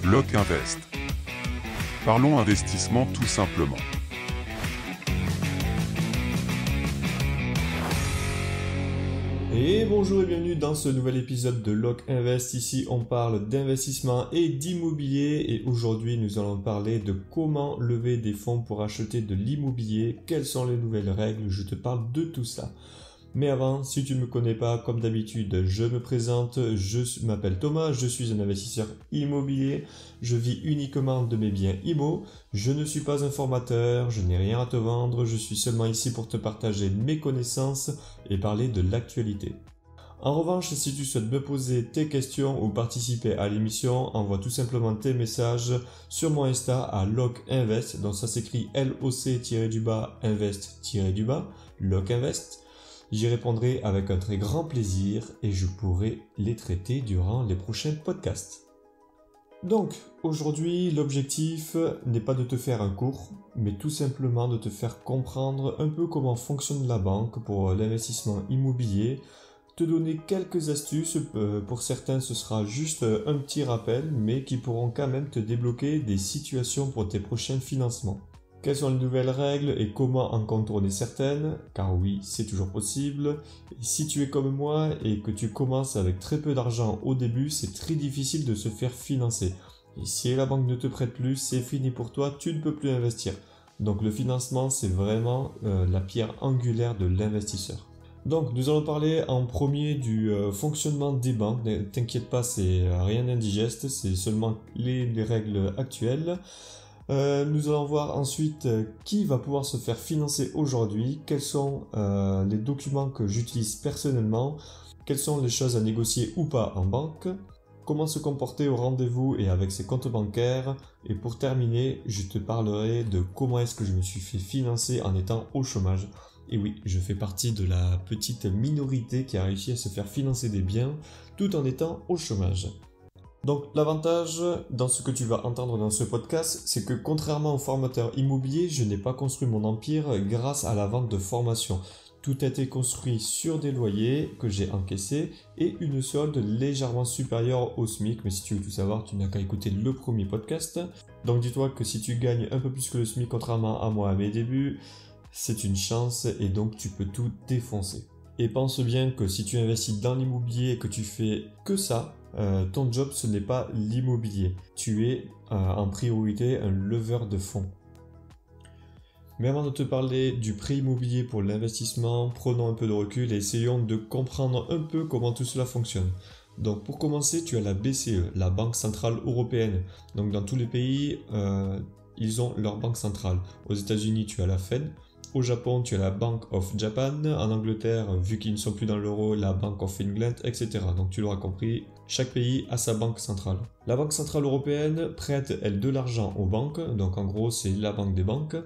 Locke Invest. Parlons investissement tout simplement. Et bonjour et bienvenue dans ce nouvel épisode de Locke Invest. Ici on parle d'investissement et d'immobilier et aujourd'hui nous allons parler de comment lever des fonds pour acheter de l'immobilier, quelles sont les nouvelles règles, je te parle de tout ça. Mais avant, si tu ne me connais pas, comme d'habitude, je me présente, je m'appelle Thomas, je suis un investisseur immobilier, je vis uniquement de mes biens IMO, je ne suis pas un formateur, je n'ai rien à te vendre, je suis seulement ici pour te partager mes connaissances et parler de l'actualité. En revanche, si tu souhaites me poser tes questions ou participer à l'émission, envoie tout simplement tes messages sur mon Insta à Locke Invest, donc ça s'écrit LOC-invest-, Locke Invest. J'y répondrai avec un très grand plaisir et je pourrai les traiter durant les prochains podcasts. Donc, aujourd'hui, l'objectif n'est pas de te faire un cours, mais tout simplement de te faire comprendre un peu comment fonctionne la banque pour l'investissement immobilier, te donner quelques astuces, pour certains ce sera juste un petit rappel, mais qui pourront quand même te débloquer des situations pour tes prochains financements. Quelles sont les nouvelles règles et comment en contourner certaines? Car oui, c'est toujours possible. Et si tu es comme moi et que tu commences avec très peu d'argent au début, c'est très difficile de se faire financer. Et si la banque ne te prête plus, c'est fini pour toi, tu ne peux plus investir. Donc le financement, c'est vraiment la pierre angulaire de l'investisseur. Donc nous allons parler en premier du fonctionnement des banques. Ne t'inquiète pas, c'est rien d'indigeste, c'est seulement les règles actuelles. Nous allons voir ensuite qui va pouvoir se faire financer aujourd'hui, quels sont les documents que j'utilise personnellement, quelles sont les choses à négocier ou pas en banque, comment se comporter au rendez-vous et avec ses comptes bancaires, et pour terminer, je te parlerai de comment est-ce que je me suis fait financer en étant au chômage. Et oui, je fais partie de la petite minorité qui a réussi à se faire financer des biens tout en étant au chômage. Donc l'avantage dans ce que tu vas entendre dans ce podcast, c'est que contrairement aux formateurs immobiliers, je n'ai pas construit mon empire grâce à la vente de formation. Tout a été construit sur des loyers que j'ai encaissés et une solde légèrement supérieure au SMIC. Mais si tu veux tout savoir, tu n'as qu'à écouter le premier podcast. Donc dis-toi que si tu gagnes un peu plus que le SMIC, contrairement à moi à mes débuts, c'est une chance et donc tu peux tout défoncer. Et pense bien que si tu investis dans l'immobilier et que tu fais que ça, ton job ce n'est pas l'immobilier. Tu es en priorité un leveur de fonds. Mais avant de te parler du prêt immobilier pour l'investissement, prenons un peu de recul et essayons de comprendre un peu comment tout cela fonctionne. Donc pour commencer, tu as la BCE, la Banque Centrale Européenne. Donc dans tous les pays, ils ont leur banque centrale. Aux États-Unis, tu as la Fed. Au Japon, tu as la Bank of Japan. En Angleterre, vu qu'ils ne sont plus dans l'euro, la Bank of England, etc. Donc tu l'auras compris, chaque pays a sa banque centrale. La Banque Centrale Européenne prête, elle, de l'argent aux banques. Donc en gros, c'est la banque des banques.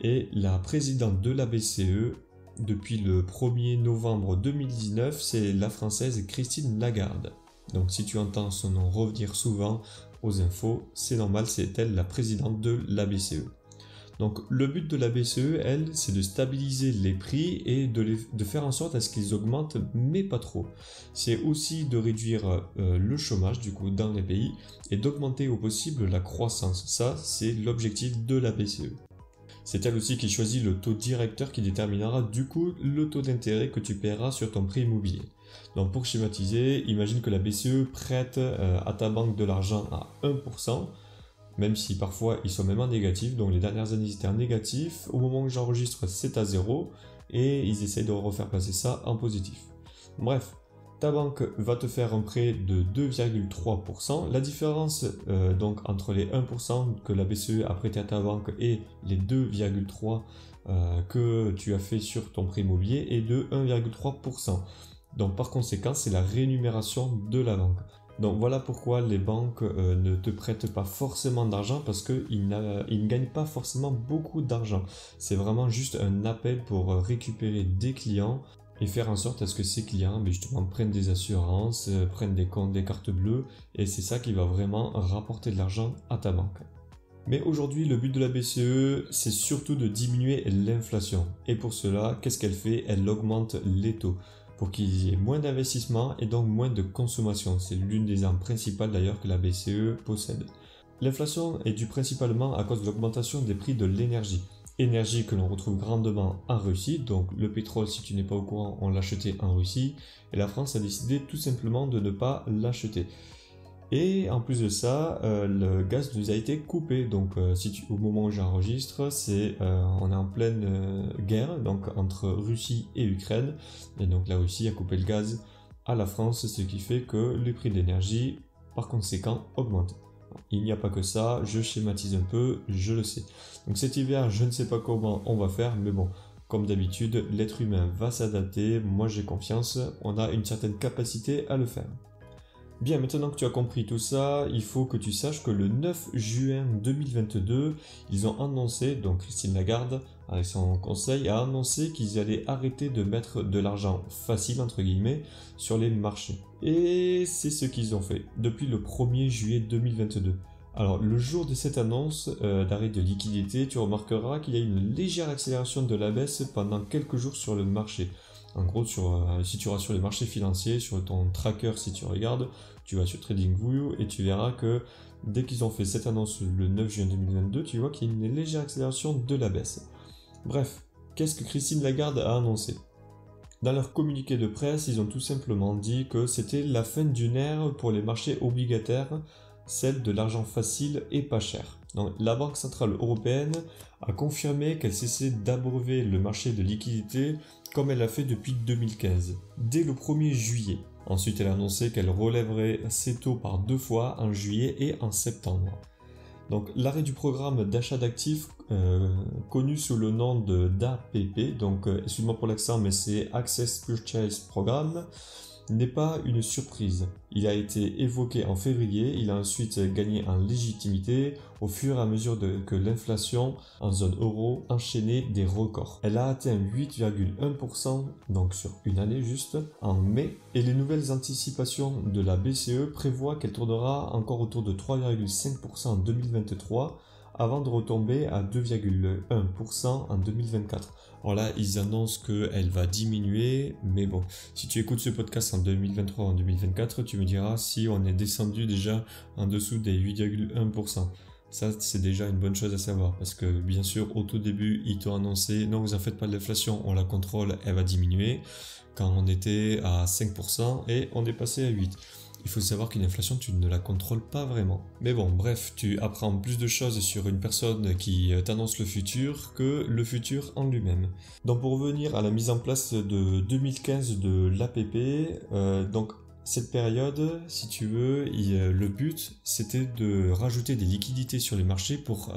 Et la présidente de la BCE, depuis le 1er novembre 2019, c'est la française Christine Lagarde. Donc si tu entends son nom revenir souvent aux infos, c'est normal, c'est elle la présidente de la BCE. Donc le but de la BCE, elle, c'est de stabiliser les prix et de faire en sorte à ce qu'ils augmentent, mais pas trop. C'est aussi de réduire le chômage du coup dans les pays et d'augmenter au possible la croissance. Ça, c'est l'objectif de la BCE. C'est elle aussi qui choisit le taux directeur qui déterminera du coup le taux d'intérêt que tu paieras sur ton prêt immobilier. Donc pour schématiser, imagine que la BCE prête à ta banque de l'argent à 1%, même si parfois ils sont même en négatif, donc les dernières années ils étaient en négatif, au moment où j'enregistre c'est à 0, et ils essayent de refaire passer ça en positif. Bref, ta banque va te faire un prêt de 2,3%, la différence donc entre les 1% que la BCE a prêté à ta banque et les 2,3% que tu as fait sur ton prêt immobilier est de 1,3%. Donc par conséquent, c'est la rémunération de la banque. Donc voilà pourquoi les banques ne te prêtent pas forcément d'argent parce qu'ils ne gagnent pas forcément beaucoup d'argent. C'est vraiment juste un appel pour récupérer des clients et faire en sorte à ce que ces clients justement prennent des assurances, prennent des comptes, des cartes bleues et c'est ça qui va vraiment rapporter de l'argent à ta banque. Mais aujourd'hui, le but de la BCE, c'est surtout de diminuer l'inflation. Et pour cela, qu'est-ce qu'elle fait? Elle augmente les taux pour qu'il y ait moins d'investissement et donc moins de consommation. C'est l'une des armes principales d'ailleurs que la BCE possède. L'inflation est due principalement à cause de l'augmentation des prix de l'énergie. Énergie que l'on retrouve grandement en Russie, donc le pétrole, si tu n'es pas au courant, on l'achetait en Russie, et la France a décidé tout simplement de ne pas l'acheter. Et en plus de ça, le gaz nous a été coupé, donc au moment où j'enregistre, on est en pleine guerre donc, entre Russie et Ukraine, et donc la Russie a coupé le gaz à la France, ce qui fait que les prix de l'énergie, par conséquent, augmentent. Il n'y a pas que ça, je schématise un peu, je le sais. Donc cet hiver, je ne sais pas comment on va faire, mais bon, comme d'habitude, l'être humain va s'adapter, moi j'ai confiance, on a une certaine capacité à le faire. Bien, maintenant que tu as compris tout ça, il faut que tu saches que le 9 juin 2022, ils ont annoncé, donc Christine Lagarde, avec son conseil, a annoncé qu'ils allaient arrêter de mettre de l'argent facile, entre guillemets, sur les marchés. Et c'est ce qu'ils ont fait depuis le 1er juillet 2022. Alors, le jour de cette annonce d'arrêt de liquidité, tu remarqueras qu'il y a une légère accélération de la baisse pendant quelques jours sur le marché. En gros, si tu vas sur les marchés financiers, sur ton tracker, si tu regardes, tu vas sur TradingView et tu verras que dès qu'ils ont fait cette annonce le 9 juin 2022, tu vois qu'il y a une légère accélération de la baisse. Bref, qu'est-ce que Christine Lagarde a annoncé ? Dans leur communiqué de presse, ils ont tout simplement dit que c'était la fin d'une ère pour les marchés obligataires, celle de l'argent facile et pas cher. Donc, la Banque Centrale Européenne a confirmé qu'elle cessait d'abreuver le marché de liquidités comme elle l'a fait depuis 2015, dès le 1er juillet. Ensuite, elle a annoncé qu'elle relèverait ses taux par 2 fois en juillet et en septembre. Donc, l'arrêt du programme d'achat d'actifs connu sous le nom d'APP, donc excuse-moi pour l'accent, mais c'est Access Purchase Program, n'est pas une surprise. Il a été évoqué en février, il a ensuite gagné en légitimité au fur et à mesure que l'inflation en zone euro enchaînait des records. Elle a atteint 8,1%, donc sur une année juste, en mai, et les nouvelles anticipations de la BCE prévoient qu'elle tournera encore autour de 3,5% en 2023, avant de retomber à 2,1% en 2024. Alors là, ils annoncent qu'elle va diminuer, mais bon, si tu écoutes ce podcast en 2023 ou en 2024, tu me diras si on est descendu déjà en dessous des 8,1%. Ça, c'est déjà une bonne chose à savoir, parce que bien sûr, au tout début, ils t'ont annoncé, non, vous en faites pas de l'inflation, on la contrôle, elle va diminuer, quand on était à 5% et on est passé à 8%. Il faut savoir qu'une inflation, tu ne la contrôles pas vraiment. Mais bon, bref, tu apprends plus de choses sur une personne qui t'annonce le futur que le futur en lui-même. Donc pour revenir à la mise en place de 2015 de l'APP, donc cette période, si tu veux, le but c'était de rajouter des liquidités sur les marchés pour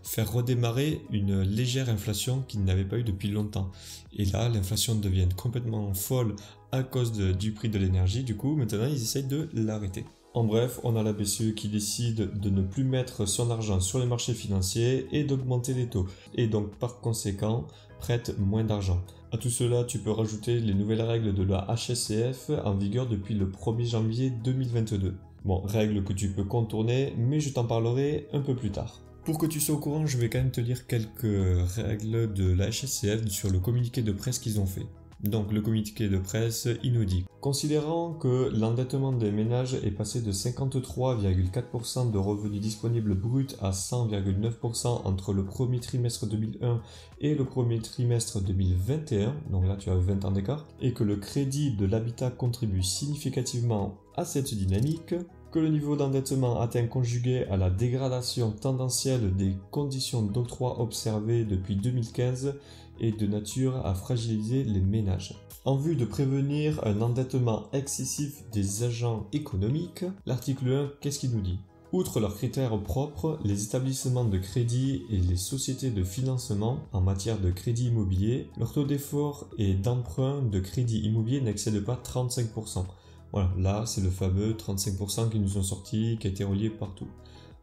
faire redémarrer une légère inflation qu'ils n'avaient pas eu depuis longtemps. Et là, l'inflation devient complètement folle à cause du prix de l'énergie, du coup, maintenant ils essayent de l'arrêter. En bref, on a la BCE qui décide de ne plus mettre son argent sur les marchés financiers et d'augmenter les taux, et donc par conséquent, prête moins d'argent. À tout cela, tu peux rajouter les nouvelles règles de la HSCF en vigueur depuis le 1er janvier 2022. Bon, règles que tu peux contourner, mais je t'en parlerai un peu plus tard. Pour que tu sois au courant, je vais quand même te lire quelques règles de la HSCF sur le communiqué de presse qu'ils ont fait. Donc le communiqué de presse, il nous dit « Considérant que l'endettement des ménages est passé de 53,4% de revenus disponibles bruts à 100,9% entre le premier trimestre 2001 et le premier trimestre 2021, donc là tu as 20 ans d'écart, et que le crédit de l'habitat contribue significativement à cette dynamique, que le niveau d'endettement atteint conjugué à la dégradation tendancielle des conditions d'octroi observées depuis 2015 est de nature à fragiliser les ménages. En vue de prévenir un endettement excessif des agents économiques, l'article 1, qu'est-ce qu'il nous dit ? Outre leurs critères propres, les établissements de crédit et les sociétés de financement en matière de crédit immobilier, leur taux d'effort et d'emprunt de crédit immobilier n'excède pas 35%. Voilà, là c'est le fameux 35% qui nous ont sorti, qui a été relié partout.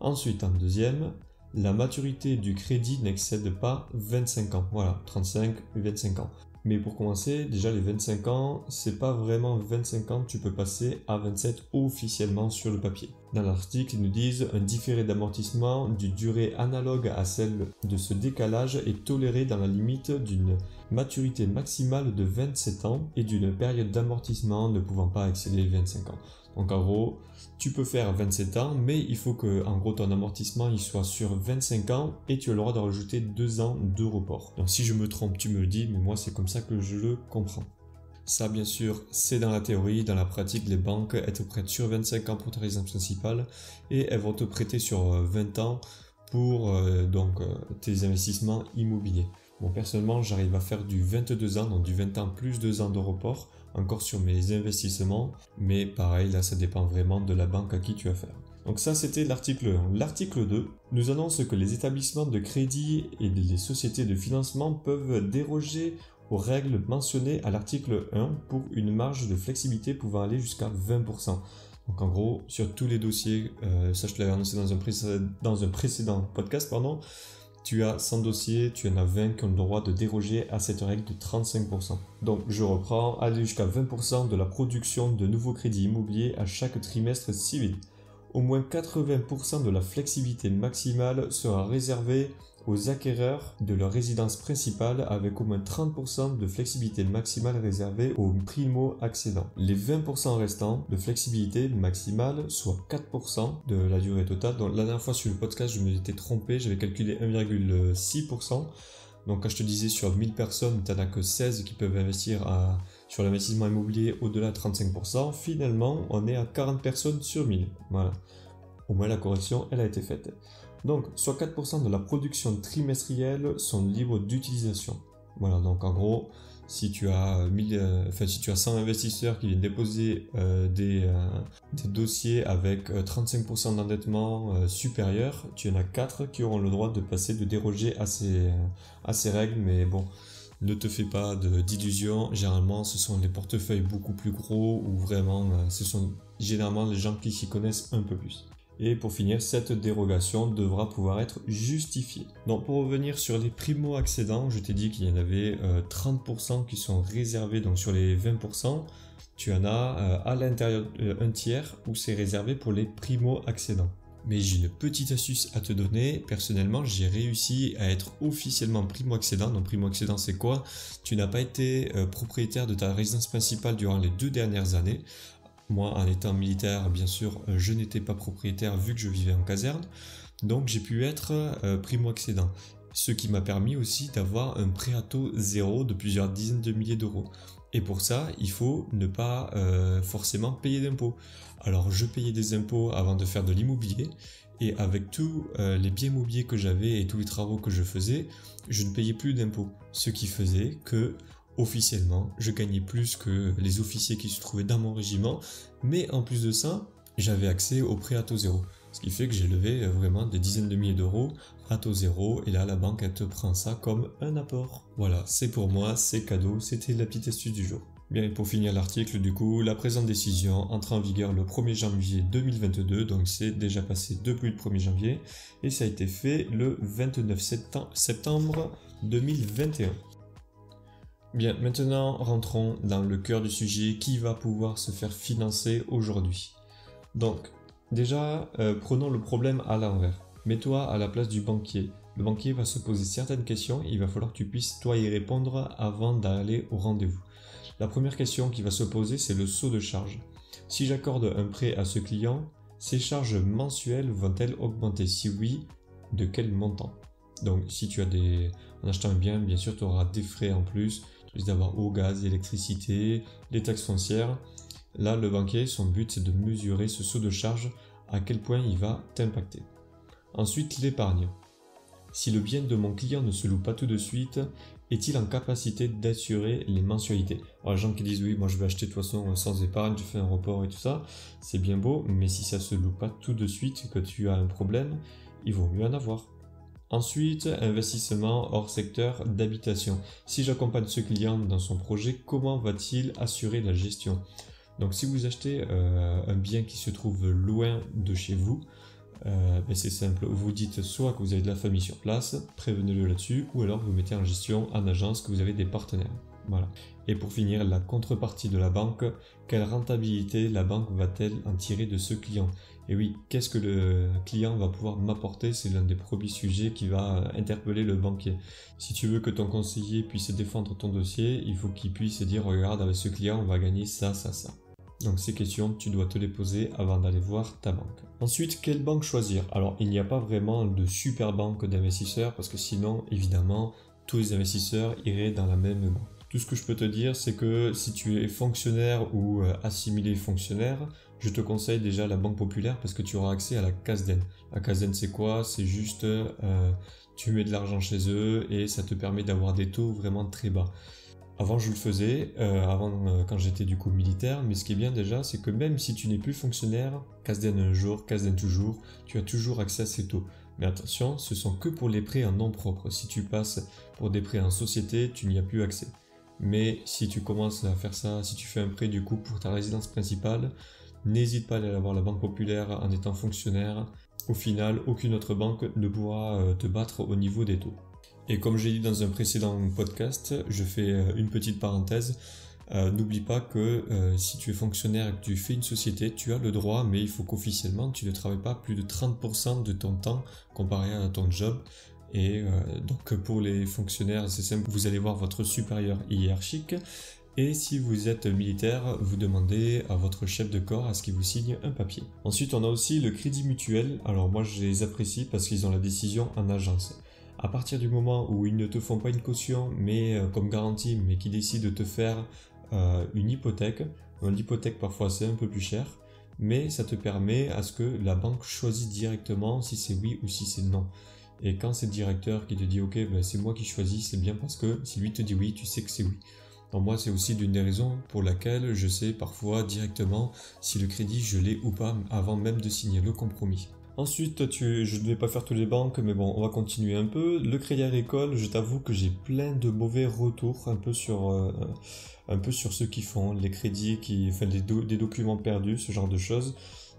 Ensuite, en deuxième, la maturité du crédit n'excède pas 25 ans. Voilà, 35, 25 ans. Mais pour commencer, déjà les 25 ans, c'est pas vraiment 25 ans, tu peux passer à 27 officiellement sur le papier. Dans l'article, ils nous disent un différé d'amortissement d'une durée analogue à celle de ce décalage est toléré dans la limite d'une maturité maximale de 27 ans et d'une période d'amortissement ne pouvant pas excéder 25 ans. Donc en gros, tu peux faire 27 ans, mais il faut que en gros ton amortissement il soit sur 25 ans et tu as le droit de rajouter 2 ans de report. Donc si je me trompe, tu me le dis, mais moi c'est comme ça que je le comprends. Ça bien sûr, c'est dans la théorie, dans la pratique, les banques elles te prêtent sur 25 ans pour ta résidence principale et elles vont te prêter sur 20 ans pour tes investissements immobiliers. Bon, personnellement, j'arrive à faire du 22 ans, donc du 20 ans plus 2 ans de report, encore sur mes investissements, mais pareil, là, ça dépend vraiment de la banque à qui tu as affaire. Donc ça, c'était l'article 1. L'article 2 nous annonce que les établissements de crédit et les sociétés de financement peuvent déroger aux règles mentionnées à l'article 1 pour une marge de flexibilité pouvant aller jusqu'à 20%. Donc en gros, sur tous les dossiers, ça je te l'avais annoncé dans un précédent podcast, tu as 100 dossiers, tu en as 20 qui ont le droit de déroger à cette règle de 35%. Donc je reprends, aller jusqu'à 20% de la production de nouveaux crédits immobiliers à chaque trimestre civil. Au moins 80% de la flexibilité maximale sera réservée aux acquéreurs de leur résidence principale avec au moins 30% de flexibilité maximale réservée aux primo-accédants. Les 20% restants de flexibilité maximale, soit 4% de la durée totale. Donc la dernière fois sur le podcast, je me étais trompé, j'avais calculé 1,6%. Donc quand je te disais sur 1000 personnes, tu n'en as que 16 qui peuvent investir sur l'investissement immobilier au-delà de 35%. Finalement, on est à 40 personnes sur 1000. Voilà. Au moins la correction, elle a été faite. Donc, soit 4% de la production trimestrielle sont libres d'utilisation. Voilà, donc en gros, si tu as 100 investisseurs qui viennent déposer des dossiers avec 35% d'endettement supérieur, tu en as 4 qui auront le droit de déroger à ces règles, mais bon, ne te fais pas d'illusions. Généralement, ce sont des portefeuilles beaucoup plus gros ou vraiment, ce sont généralement les gens qui s'y connaissent un peu plus. Et pour finir, cette dérogation devra pouvoir être justifiée. Donc pour revenir sur les primo-accédants, je t'ai dit qu'il y en avait 30% qui sont réservés, donc sur les 20%, tu en as à l'intérieur un tiers où c'est réservé pour les primo-accédants. Mais j'ai une petite astuce à te donner. Personnellement, j'ai réussi à être officiellement primo-accédant. Donc primo-accédant, c'est quoi? Tu n'as pas été propriétaire de ta résidence principale durant les 2 dernières années. Moi, en étant militaire, bien sûr, je n'étais pas propriétaire vu que je vivais en caserne. Donc, j'ai pu être primo-accédant. Ce qui m'a permis aussi d'avoir un prêt à taux zéro de plusieurs dizaines de milliers d'euros. Et pour ça, il faut ne pas forcément payer d'impôts. Alors, je payais des impôts avant de faire de l'immobilier. Et avec tous les biens immobiliers que j'avais et tous les travaux que je faisais, je ne payais plus d'impôts. Ce qui faisait que officiellement, je gagnais plus que les officiers qui se trouvaient dans mon régiment, mais en plus de ça, j'avais accès au prêt à taux zéro. Ce qui fait que j'ai levé vraiment des dizaines de milliers d'euros à taux zéro, et là la banque elle te prend ça comme un apport. Voilà, c'est pour moi, c'est cadeau, c'était la petite astuce du jour. Bien, et pour finir l'article, du coup, la présente décision entre en vigueur le 1er janvier 2022, donc c'est déjà passé depuis le 1er janvier, et ça a été fait le 29 septembre 2021. Bien, maintenant rentrons dans le cœur du sujet, qui va pouvoir se faire financer aujourd'hui. Donc, déjà, prenons le problème à l'envers. Mets-toi à la place du banquier. Le banquier va se poser certaines questions et il va falloir que tu puisses toi y répondre avant d'aller au rendez-vous. La première question qui va se poser, c'est le saut de charge. Si j'accorde un prêt à ce client, ses charges mensuelles vont-elles augmenter? Si oui, de quel montant? Donc, si tu as en achetant un bien, bien sûr, tu auras des frais en plus. Tu risques d'avoir eau, gaz, électricité, les taxes foncières. Là, le banquier, son but, c'est de mesurer ce saut de charge, à quel point il va t'impacter. Ensuite, l'épargne. Si le bien de mon client ne se loue pas tout de suite, est-il en capacité d'assurer les mensualités? Alors, les gens qui disent oui, moi je vais acheter de toute façon sans épargne, je fais un report et tout ça, c'est bien beau, mais si ça se loue pas tout de suite, que tu as un problème, il vaut mieux en avoir. Ensuite, investissement hors secteur d'habitation. Si j'accompagne ce client dans son projet, comment va-t-il assurer la gestion? Donc si vous achetez un bien qui se trouve loin de chez vous, c'est simple, vous dites soit que vous avez de la famille sur place, prévenez-le là-dessus, ou alors vous mettez en gestion en agence que vous avez des partenaires. Voilà. Et pour finir, la contrepartie de la banque, quelle rentabilité la banque va-t-elle en tirer de ce client? Et oui, qu'est-ce que le client va pouvoir m'apporter? C'est l'un des premiers sujets qui va interpeller le banquier. Si tu veux que ton conseiller puisse défendre ton dossier, il faut qu'il puisse dire, regarde, avec ce client, on va gagner ça, ça, ça. Donc ces questions, tu dois te les poser avant d'aller voir ta banque. Ensuite, quelle banque choisir? Alors, il n'y a pas vraiment de super banque d'investisseurs parce que sinon, évidemment, tous les investisseurs iraient dans la même banque. Tout ce que je peux te dire, c'est que si tu es fonctionnaire ou assimilé fonctionnaire, je te conseille déjà la Banque Populaire parce que tu auras accès à la CASDEN. La CASDEN, c'est quoi? C'est juste, tu mets de l'argent chez eux et ça te permet d'avoir des taux vraiment très bas. Avant, je le faisais, quand j'étais du coup militaire, mais ce qui est bien déjà, c'est que même si tu n'es plus fonctionnaire, CASDEN un jour, CASDEN toujours, tu as toujours accès à ces taux. Mais attention, ce sont que pour les prêts en nom propre. Si tu passes pour des prêts en société, tu n'y as plus accès. Mais si tu commences à faire ça, si tu fais un prêt du coup pour ta résidence principale, n'hésite pas à aller voir la Banque Populaire en étant fonctionnaire. Au final, aucune autre banque ne pourra te battre au niveau des taux. Et comme j'ai dit dans un précédent podcast, je fais une petite parenthèse. N'oublie pas que si tu es fonctionnaire et que tu fais une société, tu as le droit, mais il faut qu'officiellement tu ne travailles pas plus de 30% de ton temps comparé à ton job. Et donc pour les fonctionnaires, c'est simple, vous allez voir votre supérieur hiérarchique. Et si vous êtes militaire, vous demandez à votre chef de corps à ce qu'il vous signe un papier. Ensuite, on a aussi le crédit mutuel. Alors moi, je les apprécie parce qu'ils ont la décision en agence. À partir du moment où ils ne te font pas une caution, mais comme garantie, mais qui décident de te faire une hypothèque. L'hypothèque parfois c'est un peu plus cher, mais ça te permet à ce que la banque choisisse directement si c'est oui ou si c'est non. Et quand c'est le directeur qui te dit ok, ben c'est moi qui choisis, c'est bien parce que si lui te dit oui, tu sais que c'est oui. Donc moi c'est aussi l'une des raisons pour laquelle je sais parfois directement si le crédit je l'ai ou pas avant même de signer le compromis. Ensuite, je ne vais pas faire toutes les banques, mais bon, on va continuer un peu. Le crédit agricole, je t'avoue que j'ai plein de mauvais retours un peu sur ceux qui font les crédits, des documents perdus, ce genre de choses.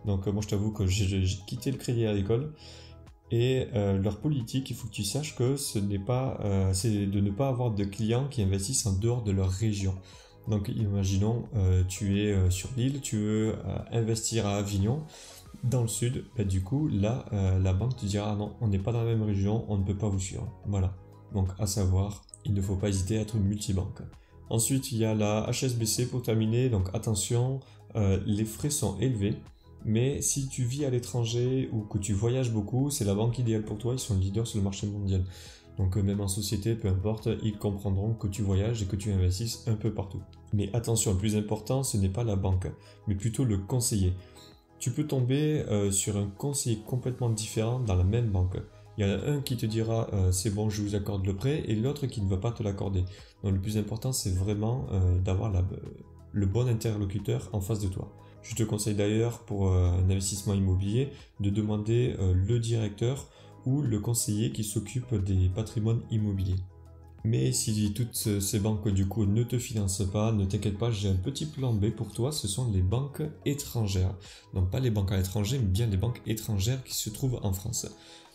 Donc moi, je t'avoue que j'ai quitté le crédit agricole. Et leur politique, il faut que tu saches que c'est de ne pas avoir de clients qui investissent en dehors de leur région. Donc imaginons, tu es sur l'île, tu veux investir à Avignon. Dans le sud, du coup, là, la banque te dira non, on n'est pas dans la même région, on ne peut pas vous suivre. Voilà. Donc, à savoir, il ne faut pas hésiter à être multibanque. Ensuite, il y a la HSBC pour terminer. Donc, attention, les frais sont élevés. Mais si tu vis à l'étranger ou que tu voyages beaucoup, c'est la banque idéale pour toi. Ils sont leaders sur le marché mondial. Donc, même en société, peu importe, ils comprendront que tu voyages et que tu investisses un peu partout. Mais attention, le plus important, ce n'est pas la banque, mais plutôt le conseiller. Tu peux tomber sur un conseiller complètement différent dans la même banque. Il y en a un qui te dira c'est bon, je vous accorde le prêt, et l'autre qui ne va pas te l'accorder. Donc le plus important, c'est vraiment d'avoir le bon interlocuteur en face de toi. Je te conseille d'ailleurs pour un investissement immobilier de demander le directeur ou le conseiller qui s'occupe des patrimoines immobiliers. Mais si toutes ces banques du coup ne te financent pas, ne t'inquiète pas, j'ai un petit plan B pour toi, ce sont les banques étrangères. Donc pas les banques à l'étranger, mais bien les banques étrangères qui se trouvent en France.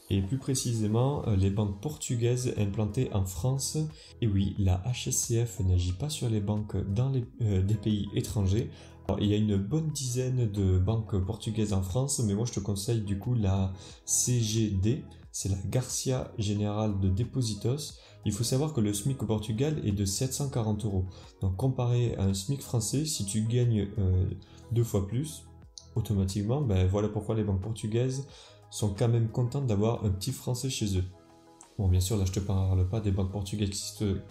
Et plus précisément, les banques portugaises implantées en France. Et oui, la HSCF n'agit pas sur les banques dans des pays étrangers. Alors, il y a une bonne dizaine de banques portugaises en France, mais moi je te conseille du coup la CGD, c'est la Garcia General de Depósitos. Il faut savoir que le SMIC au Portugal est de 740 €. Donc comparé à un SMIC français, si tu gagnes 2 fois plus, automatiquement, voilà pourquoi les banques portugaises sont quand même contentes d'avoir un petit français chez eux. Bon, bien sûr, là je te parle pas des banques portugaises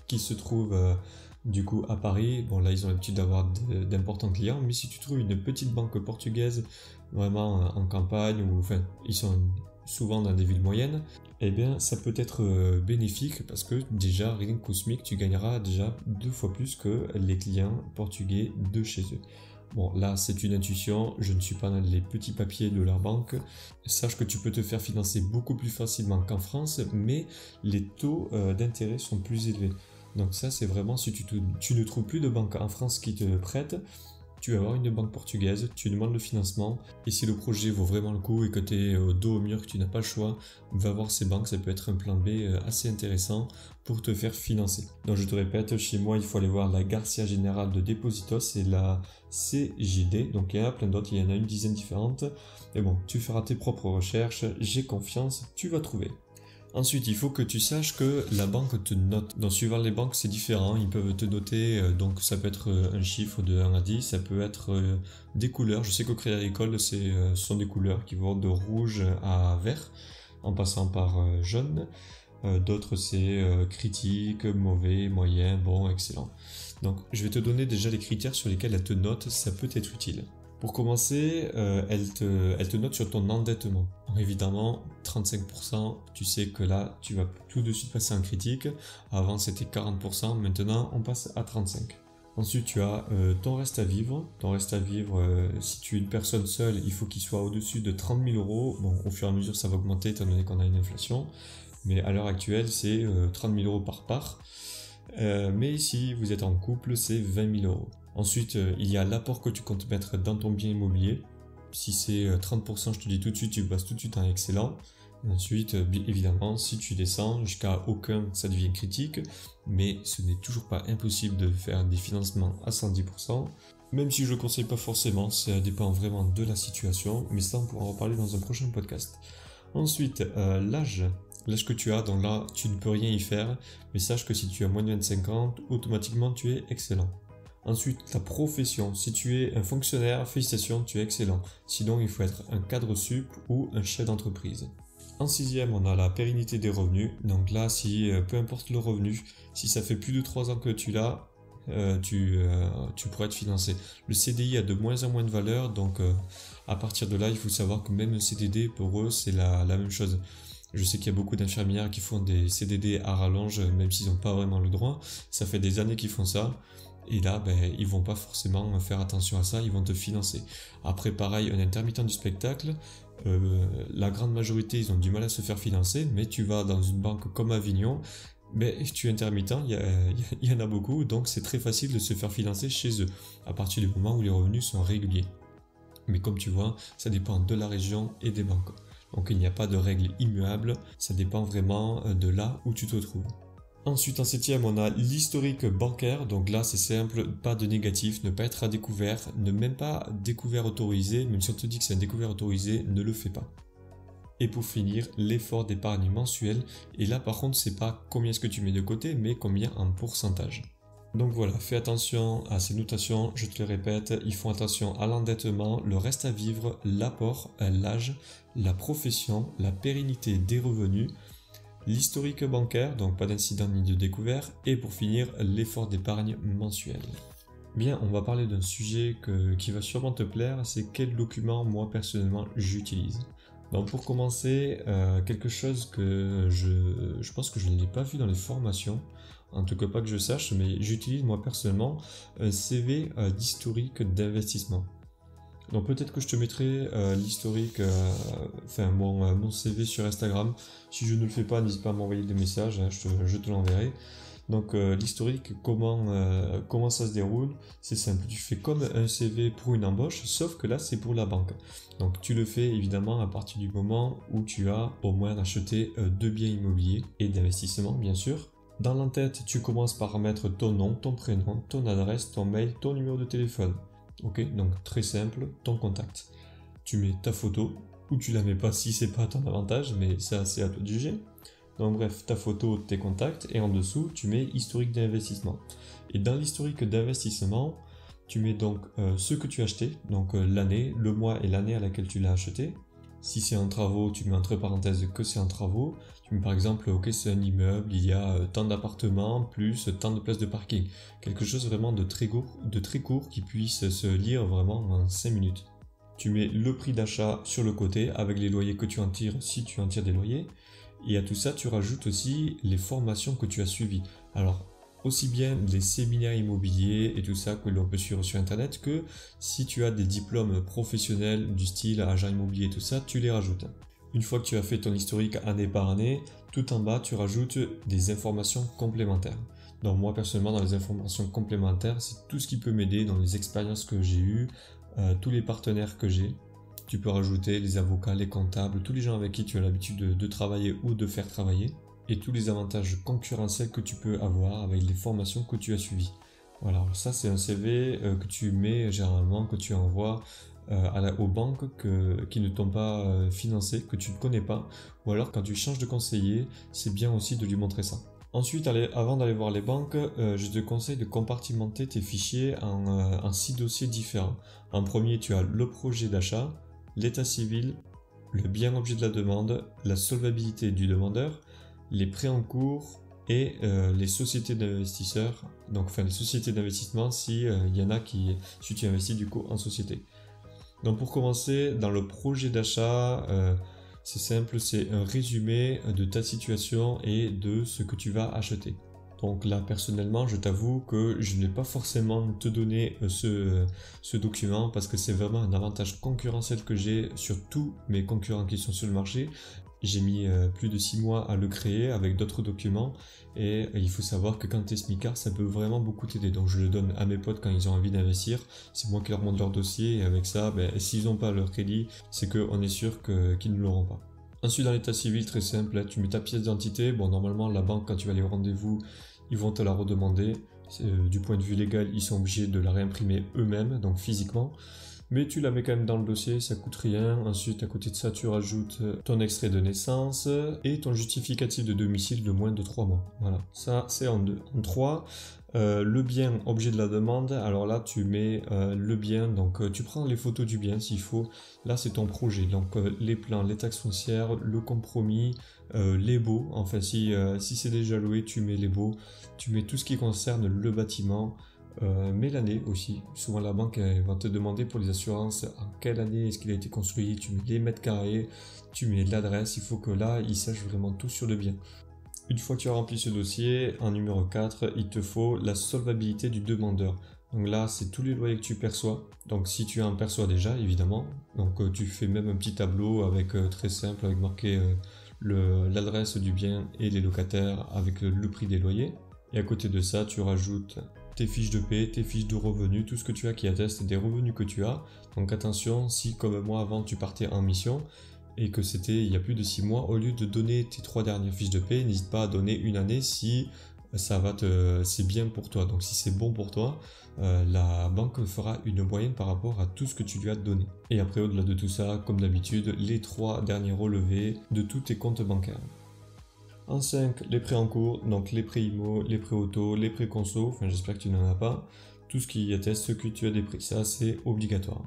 qui se trouvent du coup à Paris. Bon, là ils ont l'habitude d'avoir d'importants clients, mais si tu trouves une petite banque portugaise vraiment en campagne, ou enfin ils sont souvent dans des villes moyennes, eh bien ça peut être bénéfique parce que déjà rien qu'au SMIC tu gagneras déjà 2 fois plus que les clients portugais de chez eux. Bon, là c'est une intuition, je ne suis pas dans les petits papiers de leur banque. Sache que tu peux te faire financer beaucoup plus facilement qu'en France, mais les taux d'intérêt sont plus élevés. Donc ça c'est vraiment si tu ne trouves plus de banque en France qui te prête, tu vas avoir une banque portugaise, tu demandes le financement, et si le projet vaut vraiment le coup et que tu es dos au mur, que tu n'as pas le choix, va voir ces banques, ça peut être un plan B assez intéressant pour te faire financer. Donc je te répète, chez moi il faut aller voir la Garcia General de Depósitos et la CGD, donc il y en a plein d'autres, il y en a une dizaine différentes, mais bon, tu feras tes propres recherches, j'ai confiance, tu vas trouver. Ensuite, il faut que tu saches que la banque te note. Donc, suivant les banques, c'est différent. Ils peuvent te noter, donc ça peut être un chiffre de 1 à 10, ça peut être des couleurs. Je sais qu'au Crédit Agricole, ce sont des couleurs qui vont de rouge à vert, en passant par jaune. D'autres, c'est critique, mauvais, moyen, bon, excellent. Donc, je vais te donner déjà les critères sur lesquels elle te note, ça peut être utile. Pour commencer, elle te note sur ton endettement. Alors évidemment, 35%, tu sais que là, tu vas tout de suite passer en critique. Avant, c'était 40%, maintenant, on passe à 35%. Ensuite, tu as ton reste à vivre. Ton reste à vivre, si tu es une personne seule, il faut qu'il soit au-dessus de 30 000 euros. Bon, au fur et à mesure, ça va augmenter étant donné qu'on a une inflation. Mais à l'heure actuelle, c'est 30 000 euros par part. Mais si vous êtes en couple, c'est 20 000 euros. Ensuite, il y a l'apport que tu comptes mettre dans ton bien immobilier. Si c'est 30%, je te dis tout de suite, tu passes tout de suite en excellent. Ensuite, évidemment, si tu descends jusqu'à aucun, ça devient critique. Mais ce n'est toujours pas impossible de faire des financements à 110%. Même si je ne le conseille pas forcément, ça dépend vraiment de la situation. Mais ça, on pourra en reparler dans un prochain podcast. Ensuite, l'âge que tu as, donc là, tu ne peux rien y faire. Mais sache que si tu as moins de 25 ans, automatiquement, tu es excellent. Ensuite, ta profession. Si tu es un fonctionnaire, félicitations, tu es excellent. Sinon, il faut être un cadre sup ou un chef d'entreprise. En sixième, on a la pérennité des revenus. Donc là, si peu importe le revenu, si ça fait plus de 3 ans que tu l'as, tu pourrais être financé. Le CDI a de moins en moins de valeur, donc à partir de là, il faut savoir que même le CDD, pour eux, c'est la même chose. Je sais qu'il y a beaucoup d'infirmières qui font des CDD à rallonge, même s'ils n'ont pas vraiment le droit. Ça fait des années qu'ils font ça. Et là, ils vont pas forcément faire attention à ça, ils vont te financer. Après, pareil, un intermittent du spectacle, la grande majorité, ils ont du mal à se faire financer, mais tu vas dans une banque comme Avignon, tu es intermittent, il y en a beaucoup, donc c'est très facile de se faire financer chez eux, à partir du moment où les revenus sont réguliers. Mais comme tu vois, ça dépend de la région et des banques. Donc il n'y a pas de règle immuable, ça dépend vraiment de là où tu te trouves. Ensuite, en septième, on a l'historique bancaire. Donc là, c'est simple, pas de négatif, ne pas être à découvert, ne même pas découvert autorisé. Même si on te dit que c'est un découvert autorisé, ne le fais pas. Et pour finir, l'effort d'épargne mensuel. Et là, par contre, c'est pas combien est-ce que tu mets de côté, mais combien en pourcentage. Donc voilà, fais attention à ces notations, je te le répète, ils font attention à l'endettement, le reste à vivre, l'apport, l'âge, la profession, la pérennité des revenus, l'historique bancaire, donc pas d'incident ni de découvert, et pour finir, l'effort d'épargne mensuel. Bien, on va parler d'un sujet qui va sûrement te plaire, c'est quel document moi personnellement j'utilise. Donc pour commencer, quelque chose que je pense que je ne l'ai pas vu dans les formations, en tout cas pas que je sache, mais j'utilise moi personnellement un CV d'historique d'investissement. Donc peut-être que je te mettrai l'historique, mon CV sur Instagram. Si je ne le fais pas, n'hésite pas à m'envoyer des messages, hein, je te l'enverrai. Donc l'historique, comment ça se déroule? C'est simple, tu fais comme un CV pour une embauche, sauf que là c'est pour la banque. Donc tu le fais évidemment à partir du moment où tu as au moins acheté 2 biens immobiliers et d'investissement bien sûr. Dans l'entête, tu commences par mettre ton nom, ton prénom, ton adresse, ton mail, ton numéro de téléphone. Ok, donc très simple, ton contact. Tu mets ta photo, ou tu la mets pas si c'est pas à ton avantage, mais ça c'est à toi de juger. Donc bref, ta photo, tes contacts, et en dessous, tu mets historique d'investissement. Et dans l'historique d'investissement, tu mets donc ce que tu as acheté, donc l'année, le mois et l'année à laquelle tu l'as acheté. Si c'est en travaux, tu mets entre parenthèses que c'est en travaux. Tu mets par exemple, ok, c'est un immeuble, il y a tant d'appartements, plus tant de places de parking. Quelque chose vraiment de très court qui puisse se lire vraiment en 5 minutes. Tu mets le prix d'achat sur le côté avec les loyers que tu en tires si tu en tires des loyers. Et à tout ça, tu rajoutes aussi les formations que tu as suivies. Alors, aussi bien les séminaires immobiliers et tout ça que l'on peut suivre sur internet, que si tu as des diplômes professionnels du style agent immobilier et tout ça, tu les rajoutes. Une fois que tu as fait ton historique année par année, tout en bas, tu rajoutes des informations complémentaires. Donc moi personnellement, dans les informations complémentaires, c'est tout ce qui peut m'aider dans les expériences que j'ai eues, tous les partenaires que j'ai. Tu peux rajouter les avocats, les comptables, tous les gens avec qui tu as l'habitude de travailler ou de faire travailler, et tous les avantages concurrentiels que tu peux avoir avec les formations que tu as suivies. Voilà, alors ça c'est un CV que tu mets généralement, que tu envoies aux banques qui ne t'ont pas financé, que tu ne connais pas, ou alors quand tu changes de conseiller, c'est bien aussi de lui montrer ça. Ensuite, avant d'aller voir les banques, je te conseille de compartimenter tes fichiers en 6 dossiers différents. En premier, tu as le projet d'achat, l'état civil, le bien objet de la demande, la solvabilité du demandeur, les prêts en cours et les sociétés d'investisseurs, les sociétés d'investissement si tu investis du coup en société. Donc pour commencer, dans le projet d'achat, c'est simple, c'est un résumé de ta situation et de ce que tu vas acheter. Donc là, personnellement, je t'avoue que je ne vais pas forcément te donner ce document parce que c'est vraiment un avantage concurrentiel que j'ai sur tous mes concurrents qui sont sur le marché. J'ai mis plus de 6 mois à le créer avec d'autres documents et il faut savoir que quand tu es smicard, ça peut vraiment beaucoup t'aider. Donc je le donne à mes potes quand ils ont envie d'investir. C'est moi qui leur montre leur dossier et avec ça, s'ils n'ont pas leur crédit, c'est qu'on est sûr qu'ils ne l'auront pas. Ensuite, dans l'état civil, très simple, là, tu mets ta pièce d'identité. Bon, normalement, la banque, quand tu vas aller au rendez-vous, ils vont te la redemander. Du point de vue légal, ils sont obligés de la réimprimer eux-mêmes, donc physiquement. Mais tu la mets quand même dans le dossier, ça coûte rien. Ensuite, à côté de ça, tu rajoutes ton extrait de naissance et ton justificatif de domicile de moins de 3 mois. Voilà, ça c'est en 2. En 3, le bien objet de la demande, alors là tu mets le bien, donc tu prends les photos du bien s'il faut. Là c'est ton projet, donc les plans, les taxes foncières, le compromis, les baux. Enfin si c'est déjà loué, tu mets les baux, tu mets tout ce qui concerne le bâtiment. Mais l'année aussi, souvent la banque va te demander pour les assurances en quelle année est-ce qu'il a été construit, tu mets les mètres carrés, tu mets l'adresse, il faut que là ils sachent vraiment tout sur le bien. Une fois que tu as rempli ce dossier, en numéro 4, il te faut la solvabilité du demandeur. Donc là c'est tous les loyers que tu perçois, donc si tu en perçois déjà évidemment, donc tu fais même un petit tableau avec très simple avec marqué l'adresse du bien et les locataires avec le prix des loyers. Et à côté de ça tu rajoutes tes fiches de paie, tes fiches de revenus, tout ce que tu as qui atteste des revenus que tu as. Donc attention, si comme moi avant tu partais en mission et que c'était il y a plus de 6 mois, au lieu de donner tes 3 dernières fiches de paie, n'hésite pas à donner une année si c'est bien pour toi. Donc si c'est bon pour toi, la banque fera une moyenne par rapport à tout ce que tu lui as donné. Et après au-delà de tout ça, comme d'habitude, les 3 derniers relevés de tous tes comptes bancaires. En 5, les prêts en cours, donc les prêts IMO, les prêts auto, les prêts conso, enfin j'espère que tu n'en as pas, tout ce qui atteste que tu as des prêts, ça c'est obligatoire.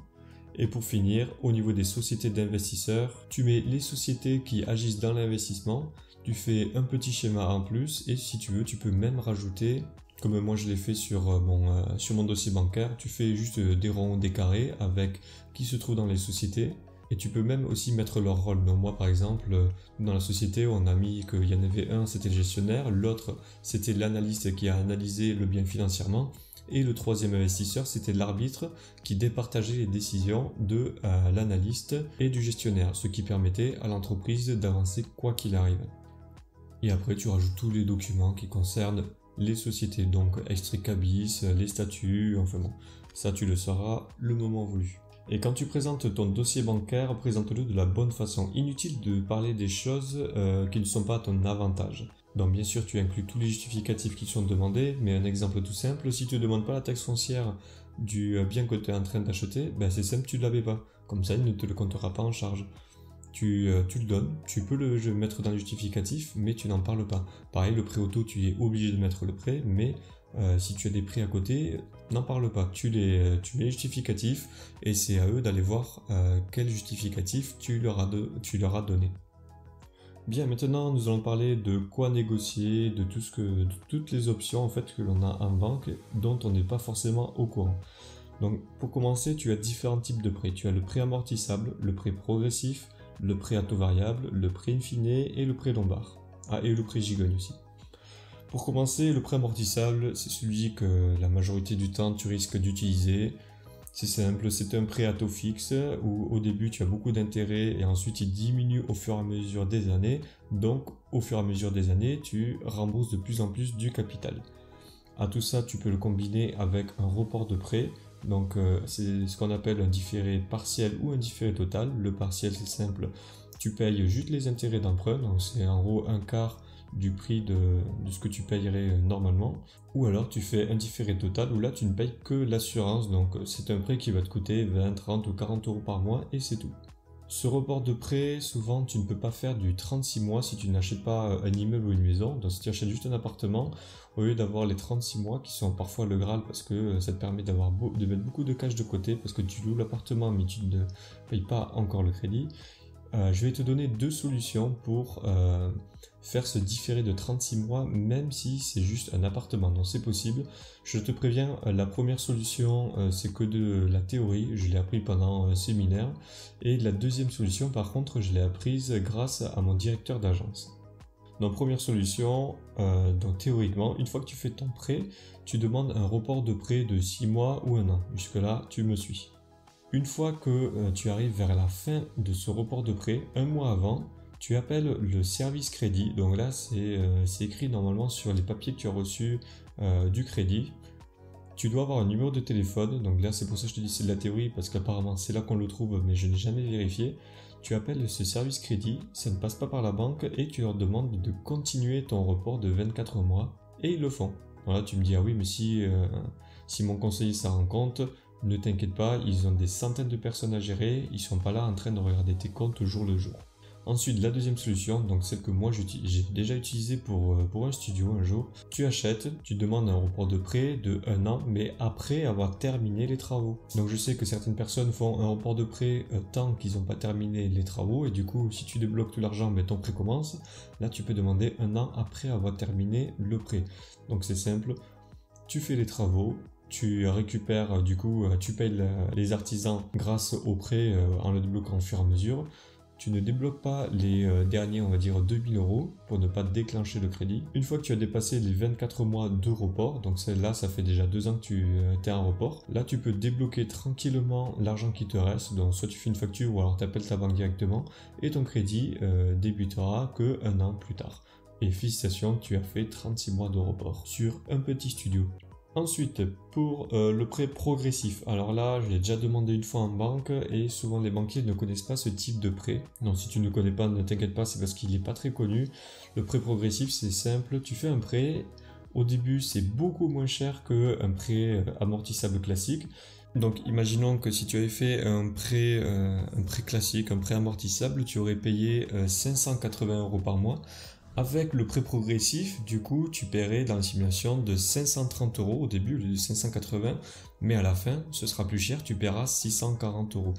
Et pour finir, au niveau des sociétés d'investisseurs, tu mets les sociétés qui agissent dans l'investissement, tu fais un petit schéma en plus et si tu veux, tu peux même rajouter, comme moi je l'ai fait sur mon dossier bancaire, tu fais juste des ronds, des carrés avec qui se trouve dans les sociétés. Et tu peux même aussi mettre leur rôle. Donc moi par exemple, dans la société, on a mis qu'il y en avait un, c'était le gestionnaire, l'autre c'était l'analyste qui a analysé le bien financièrement, et le troisième investisseur c'était l'arbitre qui départageait les décisions de l'analyste et du gestionnaire, ce qui permettait à l'entreprise d'avancer quoi qu'il arrive. Et après tu rajoutes tous les documents qui concernent les sociétés, donc extrait cabis, les statuts, enfin bon, ça tu le sauras le moment voulu. Et quand tu présentes ton dossier bancaire, présente-le de la bonne façon. Inutile de parler des choses qui ne sont pas à ton avantage. Donc bien sûr, tu inclus tous les justificatifs qui sont demandés, mais un exemple tout simple, si tu ne demandes pas la taxe foncière du bien que tu es en train d'acheter, c'est simple, tu ne l'avais pas. Comme ça, il ne te le comptera pas en charge. Tu le donnes, tu peux le mettre dans le justificatif, mais tu n'en parles pas. Pareil, le prêt auto, tu es obligé de mettre le prêt, mais si tu as des prêts à côté, n'en parle pas. Tu mets les justificatifs et c'est à eux d'aller voir quel justificatif tu leur as donné. Bien, maintenant nous allons parler de quoi négocier, de toutes les options en fait que l'on a en banque dont on n'est pas forcément au courant. Donc pour commencer, tu as différents types de prêts. Tu as le prêt amortissable, le prêt progressif, le prêt à taux variable, le prêt in fine et le prêt lombard. Ah, et le prêt gigogne aussi. Pour commencer, le prêt amortissable, c'est celui que la majorité du temps tu risques d'utiliser. C'est simple, c'est un prêt à taux fixe où au début tu as beaucoup d'intérêt et ensuite il diminue au fur et à mesure des années. Donc au fur et à mesure des années, tu rembourses de plus en plus du capital. À tout ça, tu peux le combiner avec un report de prêt. Donc c'est ce qu'on appelle un différé partiel ou un différé total. Le partiel c'est simple, tu payes juste les intérêts d'emprunt, donc c'est en gros un quart du prix de ce que tu payerais normalement. Ou alors tu fais un différé total où là tu ne payes que l'assurance, donc c'est un prêt qui va te coûter 20, 30 ou 40 euros par mois et c'est tout. Ce report de prêt, souvent tu ne peux pas faire du 36 mois si tu n'achètes pas un immeuble ou une maison. Donc si tu achètes juste un appartement, au lieu d'avoir les 36 mois qui sont parfois le Graal parce que ça te permet de mettre beaucoup de cash de côté parce que tu loues l'appartement mais tu ne payes pas encore le crédit. Je vais te donner deux solutions pour faire ce différé de 36 mois même si c'est juste un appartement. Donc c'est possible. Je te préviens, la première solution c'est que de la théorie, je l'ai appris pendant un séminaire. Et la deuxième solution par contre je l'ai apprise grâce à mon directeur d'agence. Donc première solution, donc théoriquement, une fois que tu fais ton prêt, tu demandes un report de prêt de 6 mois ou 1 an. Jusque là, tu me suis. Une fois que tu arrives vers la fin de ce report de prêt, un mois avant, tu appelles le service crédit. Donc là, c'est écrit normalement sur les papiers que tu as reçus du crédit. Tu dois avoir un numéro de téléphone. Donc là, c'est pour ça que je te dis c'est de la théorie, parce qu'apparemment c'est là qu'on le trouve, mais je n'ai jamais vérifié. Tu appelles ce service crédit, ça ne passe pas par la banque, et tu leur demandes de continuer ton report de 24 mois, et ils le font. Voilà, tu me dis, ah oui, mais si mon conseiller s'en rend compte, ne t'inquiète pas, ils ont des centaines de personnes à gérer, ils sont pas là en train de regarder tes comptes jour le jour. Ensuite, la deuxième solution, donc celle que moi j'ai déjà utilisée pour un studio un jour, tu achètes, tu demandes un report de prêt de 1 an, mais après avoir terminé les travaux. Donc je sais que certaines personnes font un report de prêt tant qu'ils n'ont pas terminé les travaux, et du coup, si tu débloques tout l'argent, mais ton prêt commence, là tu peux demander 1 an après avoir terminé le prêt. Donc c'est simple, tu fais les travaux, tu récupères, du coup, tu payes les artisans grâce au prêt en le débloquant au fur et à mesure. Tu ne débloques pas les derniers, on va dire 2000 € pour ne pas déclencher le crédit. Une fois que tu as dépassé les 24 mois de report, donc là ça fait déjà 2 ans que tu es en report, là tu peux débloquer tranquillement l'argent qui te reste. Donc soit tu fais une facture ou alors tu appelles ta banque directement et ton crédit débutera que 1 an plus tard. Et félicitations, tu as fait 36 mois de report sur un petit studio. Ensuite, pour le prêt progressif, alors là, je l'ai déjà demandé une fois en banque et souvent les banquiers ne connaissent pas ce type de prêt. Donc si tu ne connais pas, ne t'inquiète pas, c'est parce qu'il n'est pas très connu. Le prêt progressif, c'est simple, tu fais un prêt, au début c'est beaucoup moins cher qu'un prêt amortissable classique. Donc imaginons que si tu avais fait un prêt classique, un prêt amortissable, tu aurais payé 580 € par mois. Avec le prêt progressif, du coup, tu paierais dans la simulation de 530 € au début, de 580, mais à la fin, ce sera plus cher, tu paieras 640 €.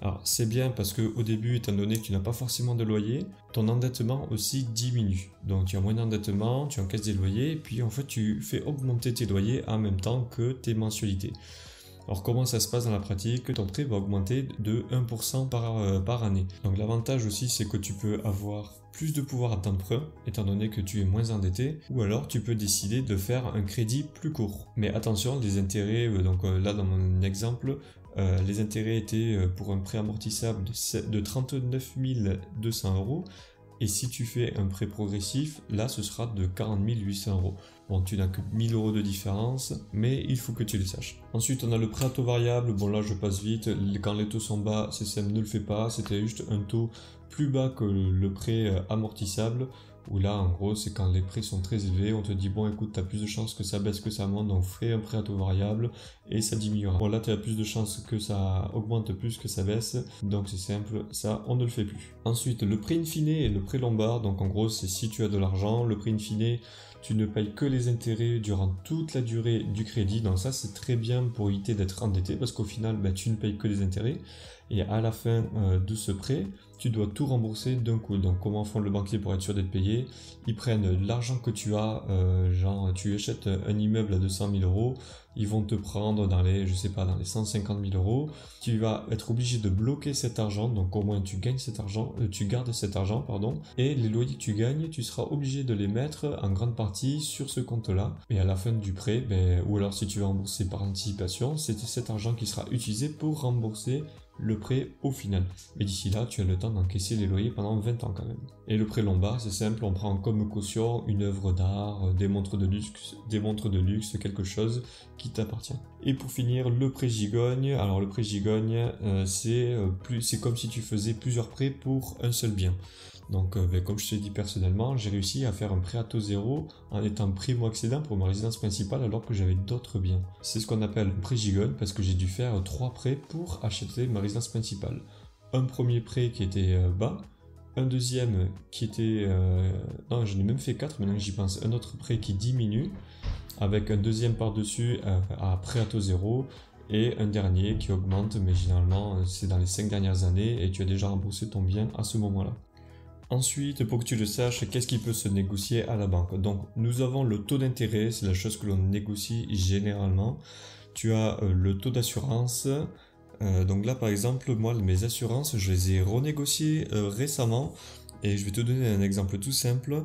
Alors, c'est bien parce qu'au début, étant donné que tu n'as pas forcément de loyer, ton endettement aussi diminue. Donc, tu as moins d'endettement, tu encaisses des loyers, et puis en fait, tu fais augmenter tes loyers en même temps que tes mensualités. Alors comment ça se passe dans la pratique? Ton prêt va augmenter de 1% par année. Donc l'avantage aussi c'est que tu peux avoir plus de pouvoir d'emprunt étant donné que tu es moins endetté, ou alors tu peux décider de faire un crédit plus court. Mais attention, les intérêts, là dans mon exemple, les intérêts étaient pour un prêt amortissable de 39 200 €. Et si tu fais un prêt progressif, là ce sera de 40 800 €. Bon, tu n'as que 1000 € de différence, mais il faut que tu le saches. Ensuite, on a le prêt à taux variable. Bon, là je passe vite. Quand les taux sont bas, c'est simple, ne le fais pas. C'était juste un taux plus bas que le prêt amortissable. Où là, en gros, c'est quand les prêts sont très élevés, on te dit, bon, écoute, tu as plus de chances que ça baisse que ça monte, donc fais un prêt à taux variable et ça diminuera. Bon, là, tu as plus de chances que ça augmente plus que ça baisse, donc c'est simple, ça, on ne le fait plus. Ensuite, le prêt in fine et le prêt lombard, donc en gros, c'est si tu as de l'argent, le prêt in fine, tu ne payes que les intérêts durant toute la durée du crédit, donc ça, c'est très bien pour éviter d'être endetté, parce qu'au final, tu ne payes que les intérêts, et à la fin de ce prêt, tu dois tout rembourser d'un coup. Donc comment font le banquier pour être sûr d'être payé? Ils prennent l'argent que tu as, genre tu achètes un immeuble à 200 000 €, ils vont te prendre dans les 150 000 €. Tu vas être obligé de bloquer cet argent, donc au moins tu gardes cet argent, et les loyers que tu gagnes, tu seras obligé de les mettre en grande partie sur ce compte-là. Et à la fin du prêt, ou alors si tu veux rembourser par anticipation, c'est cet argent qui sera utilisé pour rembourser le prêt au final. Mais d'ici là, tu as le temps d'encaisser les loyers pendant 20 ans quand même. Et le prêt Lombard, c'est simple, on prend comme caution une œuvre d'art, des montres de luxe, quelque chose qui t'appartient. Et pour finir, le prêt Gigogne. Alors le prêt Gigogne, c'est comme si tu faisais plusieurs prêts pour un seul bien. Donc, comme je t'ai dit personnellement, j'ai réussi à faire un prêt à taux zéro en étant primo-accédant pour ma résidence principale alors que j'avais d'autres biens. C'est ce qu'on appelle un prêt Gigogne parce que j'ai dû faire 3 prêts pour acheter ma résidence principale. Un premier prêt qui était bas, un deuxième qui était... non, j'en ai même fait 4 maintenant que j'y pense. Un autre prêt qui diminue avec un deuxième par-dessus à prêt à taux zéro. Et un dernier qui augmente, mais généralement c'est dans les 5 dernières années et tu as déjà remboursé ton bien à ce moment-là. Ensuite, pour que tu le saches, qu'est-ce qui peut se négocier à la banque? Donc, nous avons le taux d'intérêt, c'est la chose que l'on négocie généralement. Tu as le taux d'assurance. Donc là, par exemple, moi, mes assurances, je les ai renégociées récemment. Et je vais te donner un exemple tout simple.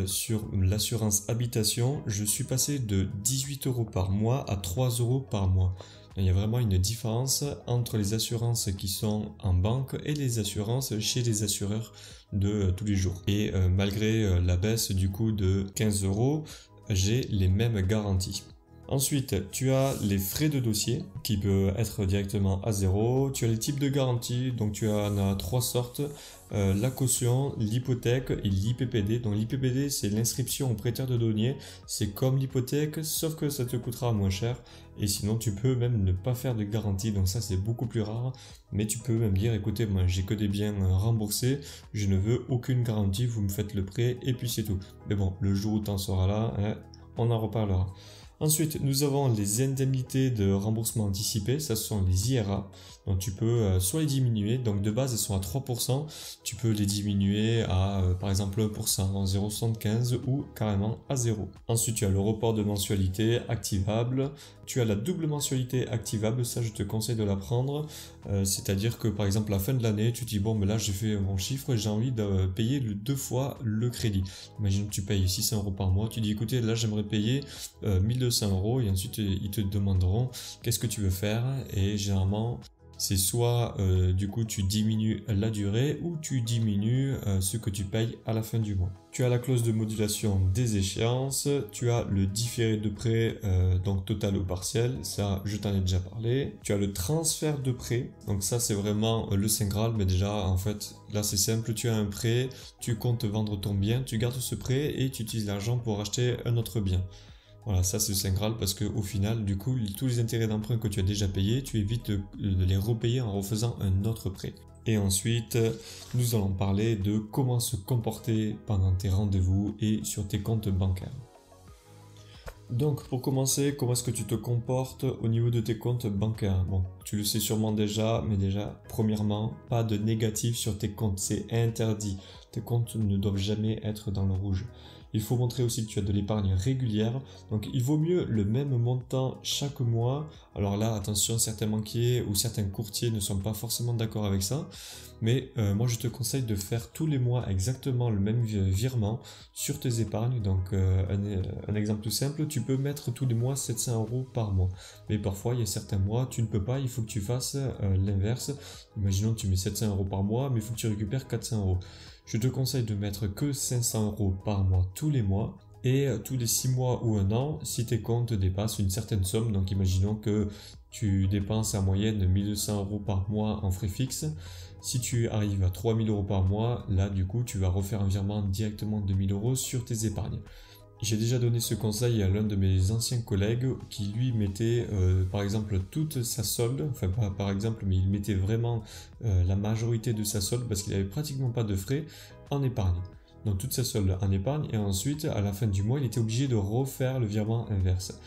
Sur l'assurance habitation, je suis passé de 18 € par mois à 3 € par mois. Il y a vraiment une différence entre les assurances qui sont en banque et les assurances chez les assureurs de tous les jours. Et malgré la baisse du coût de 15 €, j'ai les mêmes garanties. Ensuite, tu as les frais de dossier qui peuvent être directement à zéro. Tu as les types de garanties, donc tu en as 3 sortes. La caution, l'hypothèque et l'IPPD. Donc l'IPPD, c'est l'inscription au prêteur de données. C'est comme l'hypothèque, sauf que ça te coûtera moins cher. Et sinon, tu peux même ne pas faire de garantie. Donc ça, c'est beaucoup plus rare. Mais tu peux même dire, écoutez, moi, j'ai que des biens remboursés. Je ne veux aucune garantie. Vous me faites le prêt et puis c'est tout. Mais bon, le jour où tu en seras là, hein, on en reparlera. Ensuite, nous avons les indemnités de remboursement anticipé, ça ce sont les IRA. Donc tu peux soit les diminuer, donc de base elles sont à 3%, tu peux les diminuer à par exemple 1%, 0,75 ou carrément à 0. Ensuite tu as le report de mensualité activable, tu as la double mensualité activable, ça je te conseille de la prendre, c'est-à-dire que par exemple à la fin de l'année tu te dis bon mais là j'ai fait mon chiffre et j'ai envie de payer 2 fois le crédit. Imagine que tu payes 600 € par mois, tu dis écoutez là j'aimerais payer 1200 € et ensuite ils te demanderont qu'est-ce que tu veux faire et généralement c'est soit du coup tu diminues la durée ou tu diminues ce que tu payes à la fin du mois. Tu as la clause de modulation des échéances, tu as le différé de prêt donc total ou partiel, ça je t'en ai déjà parlé. Tu as le transfert de prêt, donc ça c'est vraiment le Saint Graal, mais déjà en fait là c'est simple, tu as un prêt, tu comptes vendre ton bien, tu gardes ce prêt et tu utilises l'argent pour acheter un autre bien. Voilà, ça c'est le Saint Graal parce qu'au final, du coup, tous les intérêts d'emprunt que tu as déjà payés, tu évites de les repayer en refaisant un autre prêt. Et ensuite, nous allons parler de comment se comporter pendant tes rendez-vous et sur tes comptes bancaires. Donc, pour commencer, comment est-ce que tu te comportes au niveau de tes comptes bancaires? Bon, tu le sais sûrement déjà, mais déjà, premièrement, pas de négatif sur tes comptes, c'est interdit. Tes comptes ne doivent jamais être dans le rouge. Il faut montrer aussi que tu as de l'épargne régulière, donc il vaut mieux le même montant chaque mois. Alors là, attention, certains banquiers ou certains courtiers ne sont pas forcément d'accord avec ça, mais moi je te conseille de faire tous les mois exactement le même virement sur tes épargnes. Donc un exemple tout simple, tu peux mettre tous les mois 700 € par mois, mais parfois il y a certains mois tu ne peux pas, il faut que tu fasses l'inverse. Imaginons que tu mets 700 € par mois, mais il faut que tu récupères 400 €. Je te conseille de mettre que 500 € par mois tous les mois et tous les 6 mois ou 1 an si tes comptes dépassent une certaine somme. Donc imaginons que tu dépenses en moyenne 1200 € par mois en frais fixes. Si tu arrives à 3000 € par mois, là du coup tu vas refaire un virement directement de 1000 € sur tes épargnes. J'ai déjà donné ce conseil à l'un de mes anciens collègues qui lui mettait par exemple toute sa solde, enfin pas par exemple mais il mettait vraiment la majorité de sa solde parce qu'il n'avait pratiquement pas de frais en épargne. Donc toute sa solde en épargne et ensuite à la fin du mois il était obligé de refaire le virement inverse.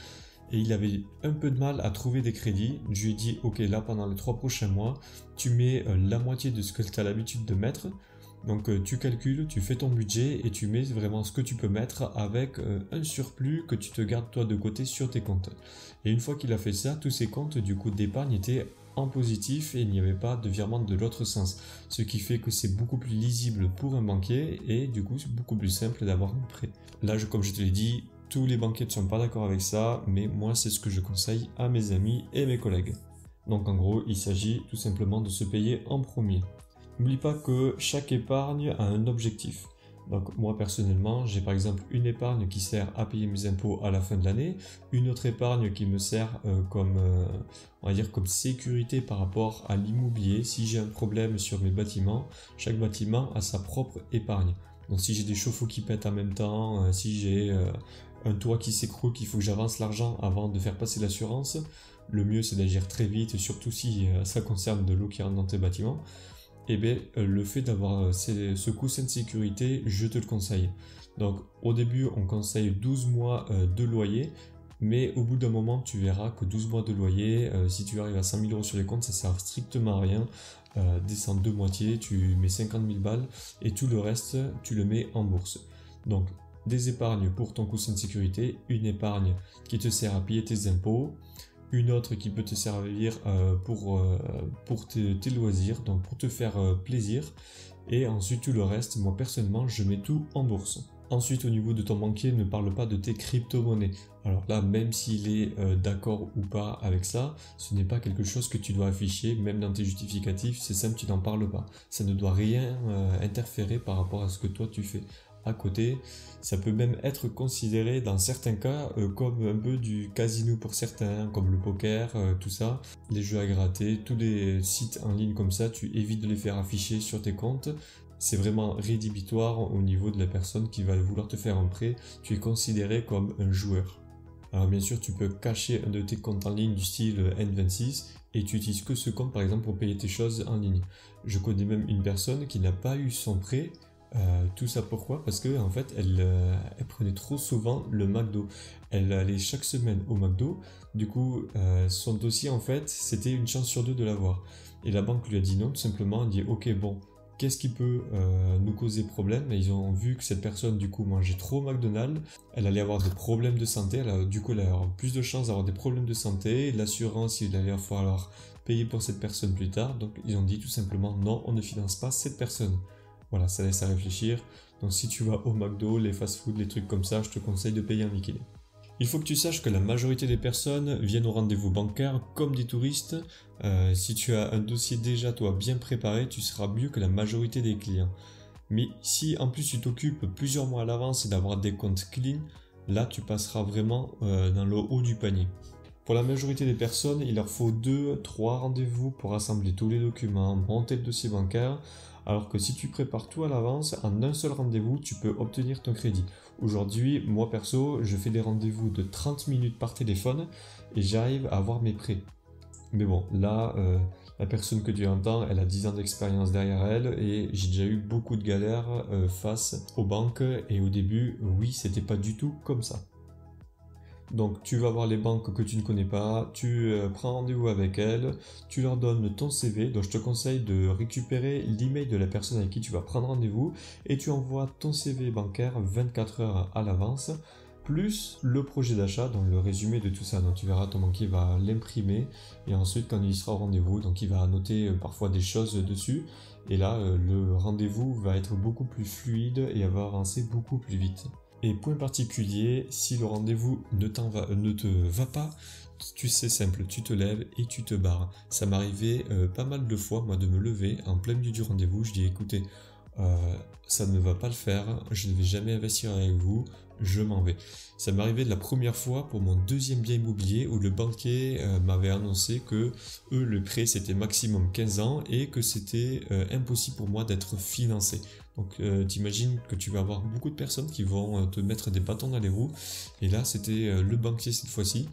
Et il avait un peu de mal à trouver des crédits. Je lui ai dit ok là pendant les 3 prochains mois tu mets la moitié de ce que tu as l'habitude de mettre. Donc tu calcules, tu fais ton budget et tu mets vraiment ce que tu peux mettre avec un surplus que tu te gardes toi de côté sur tes comptes. Et une fois qu'il a fait ça, tous ses comptes du coup d'épargne étaient en positif et il n'y avait pas de virement de l'autre sens. Ce qui fait que c'est beaucoup plus lisible pour un banquier et du coup c'est beaucoup plus simple d'avoir un prêt. Là, comme je te l'ai dit, tous les banquiers ne sont pas d'accord avec ça, mais moi c'est ce que je conseille à mes amis et mes collègues. Donc en gros, il s'agit tout simplement de se payer en premier. N'oublie pas que chaque épargne a un objectif. Donc moi personnellement, j'ai par exemple une épargne qui sert à payer mes impôts à la fin de l'année, une autre épargne qui me sert on va dire comme sécurité par rapport à l'immobilier. Si j'ai un problème sur mes bâtiments, chaque bâtiment a sa propre épargne. Donc si j'ai des chauffe-eau qui pètent en même temps, si j'ai un toit qui s'écroule, qu'il faut que j'avance l'argent avant de faire passer l'assurance, le mieux c'est d'agir très vite, surtout si ça concerne de l'eau qui rentre dans tes bâtiments. Et bien le fait d'avoir ce coussin de sécurité, je te le conseille. Donc au début on conseille 12 mois de loyer, mais au bout d'un moment tu verras que 12 mois de loyer, si tu arrives à 100 000 euros sur les comptes, ça sert strictement à rien. Descends de moitié, tu mets 50 000 balles et tout le reste tu le mets en bourse. Donc des épargnes pour ton coussin de sécurité, une épargne qui te sert à payer tes impôts, une autre qui peut te servir pour tes loisirs, donc pour te faire plaisir, et ensuite tout le reste, moi personnellement, je mets tout en bourse. Ensuite, au niveau de ton banquier, ne parle pas de tes crypto-monnaies. Alors là, même s'il est d'accord ou pas avec ça, ce n'est pas quelque chose que tu dois afficher, même dans tes justificatifs, c'est simple, tu n'en parles pas. Ça ne doit rien interférer par rapport à ce que toi tu fais à côté. Ça peut même être considéré dans certains cas comme un peu du casino pour certains, comme le poker, tout ça, les jeux à gratter, tous les sites en ligne comme ça, tu évites de les faire afficher sur tes comptes. C'est vraiment rédhibitoire au niveau de la personne qui va vouloir te faire un prêt, tu es considéré comme un joueur. Alors bien sûr, tu peux cacher un de tes comptes en ligne du style N26 et tu utilises que ce compte par exemple pour payer tes choses en ligne. Je connais même une personne qui n'a pas eu son prêt. Tout ça pourquoi? Parce que en fait elle prenait trop souvent le McDo. Elle allait chaque semaine au McDo. Du coup son dossier en fait c'était une chance sur deux de l'avoir. Et la banque lui a dit non, tout simplement. Elle dit ok bon, qu'est-ce qui peut nous causer problème? Et ils ont vu que cette personne du coup mangeait trop au McDonald's. Elle allait avoir des problèmes de santé. Du coup elle allait avoir plus de chances d'avoir des problèmes de santé. L'assurance il allait falloir payer pour cette personne plus tard. Donc ils ont dit tout simplement non, on ne finance pas cette personne. Voilà, ça laisse à réfléchir. Donc si tu vas au McDo, les fast-food, les trucs comme ça, je te conseille de payer en liquide. Il faut que tu saches que la majorité des personnes viennent au rendez-vous bancaire comme des touristes. Si tu as un dossier déjà toi bien préparé, tu seras mieux que la majorité des clients. Mais si en plus tu t'occupes plusieurs mois à l'avance d'avoir des comptes clean, là tu passeras vraiment dans le haut du panier. Pour la majorité des personnes, il leur faut 2-3 rendez-vous pour rassembler tous les documents, monter le dossier bancaire. Alors que si tu prépares tout à l'avance, en un seul rendez-vous, tu peux obtenir ton crédit. Aujourd'hui, moi perso, je fais des rendez-vous de 30 minutes par téléphone et j'arrive à avoir mes prêts. Mais bon, là, la personne que tu entends, elle a 10 ans d'expérience derrière elle et j'ai déjà eu beaucoup de galères face aux banques et au début, oui, c'était pas du tout comme ça. Donc tu vas voir les banques que tu ne connais pas, tu prends rendez-vous avec elles, tu leur donnes ton CV, donc je te conseille de récupérer l'email de la personne avec qui tu vas prendre rendez-vous et tu envoies ton CV bancaire 24 heures à l'avance, plus le projet d'achat, donc le résumé de tout ça. Donc tu verras, ton banquier va l'imprimer et ensuite quand il sera au rendez-vous, donc il va noter parfois des choses dessus et là le rendez-vous va être beaucoup plus fluide et va avancer beaucoup plus vite. Et point particulier, si le rendez-vous ne te va pas, tu sais simple, tu te lèves et tu te barres. Ça m'arrivait pas mal de fois, moi, de me lever en plein milieu du rendez-vous. Je dis écoutez, ça ne va pas le faire, je ne vais jamais investir avec vous, je m'en vais. Ça m'est arrivé de la première fois pour mon deuxième bien immobilier où le banquier m'avait annoncé que le prêt c'était maximum 15 ans et que c'était impossible pour moi d'être financé. Donc t'imagines que tu vas avoir beaucoup de personnes qui vont te mettre des bâtons dans les roues et là c'était le banquier cette fois-ci.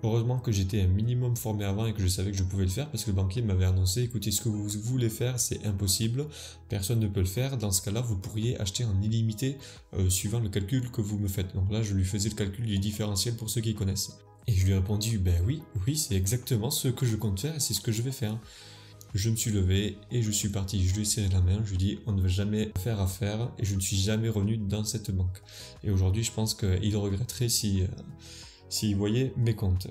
Heureusement que j'étais un minimum formé avant et que je savais que je pouvais le faire parce que le banquier m'avait annoncé écoutez, ce que vous voulez faire c'est impossible, personne ne peut le faire, dans ce cas là vous pourriez acheter en illimité suivant le calcul que vous me faites. Donc là je lui faisais le calcul du différentiel pour ceux qui connaissent. Et je lui ai répondu ben oui c'est exactement ce que je compte faire et c'est ce que je vais faire. Je me suis levé et je suis parti, je lui ai serré la main, je lui ai dit on ne va jamais faire affaire et je ne suis jamais revenu dans cette banque. Et aujourd'hui je pense qu'il regretterait s'il voyait mes comptes.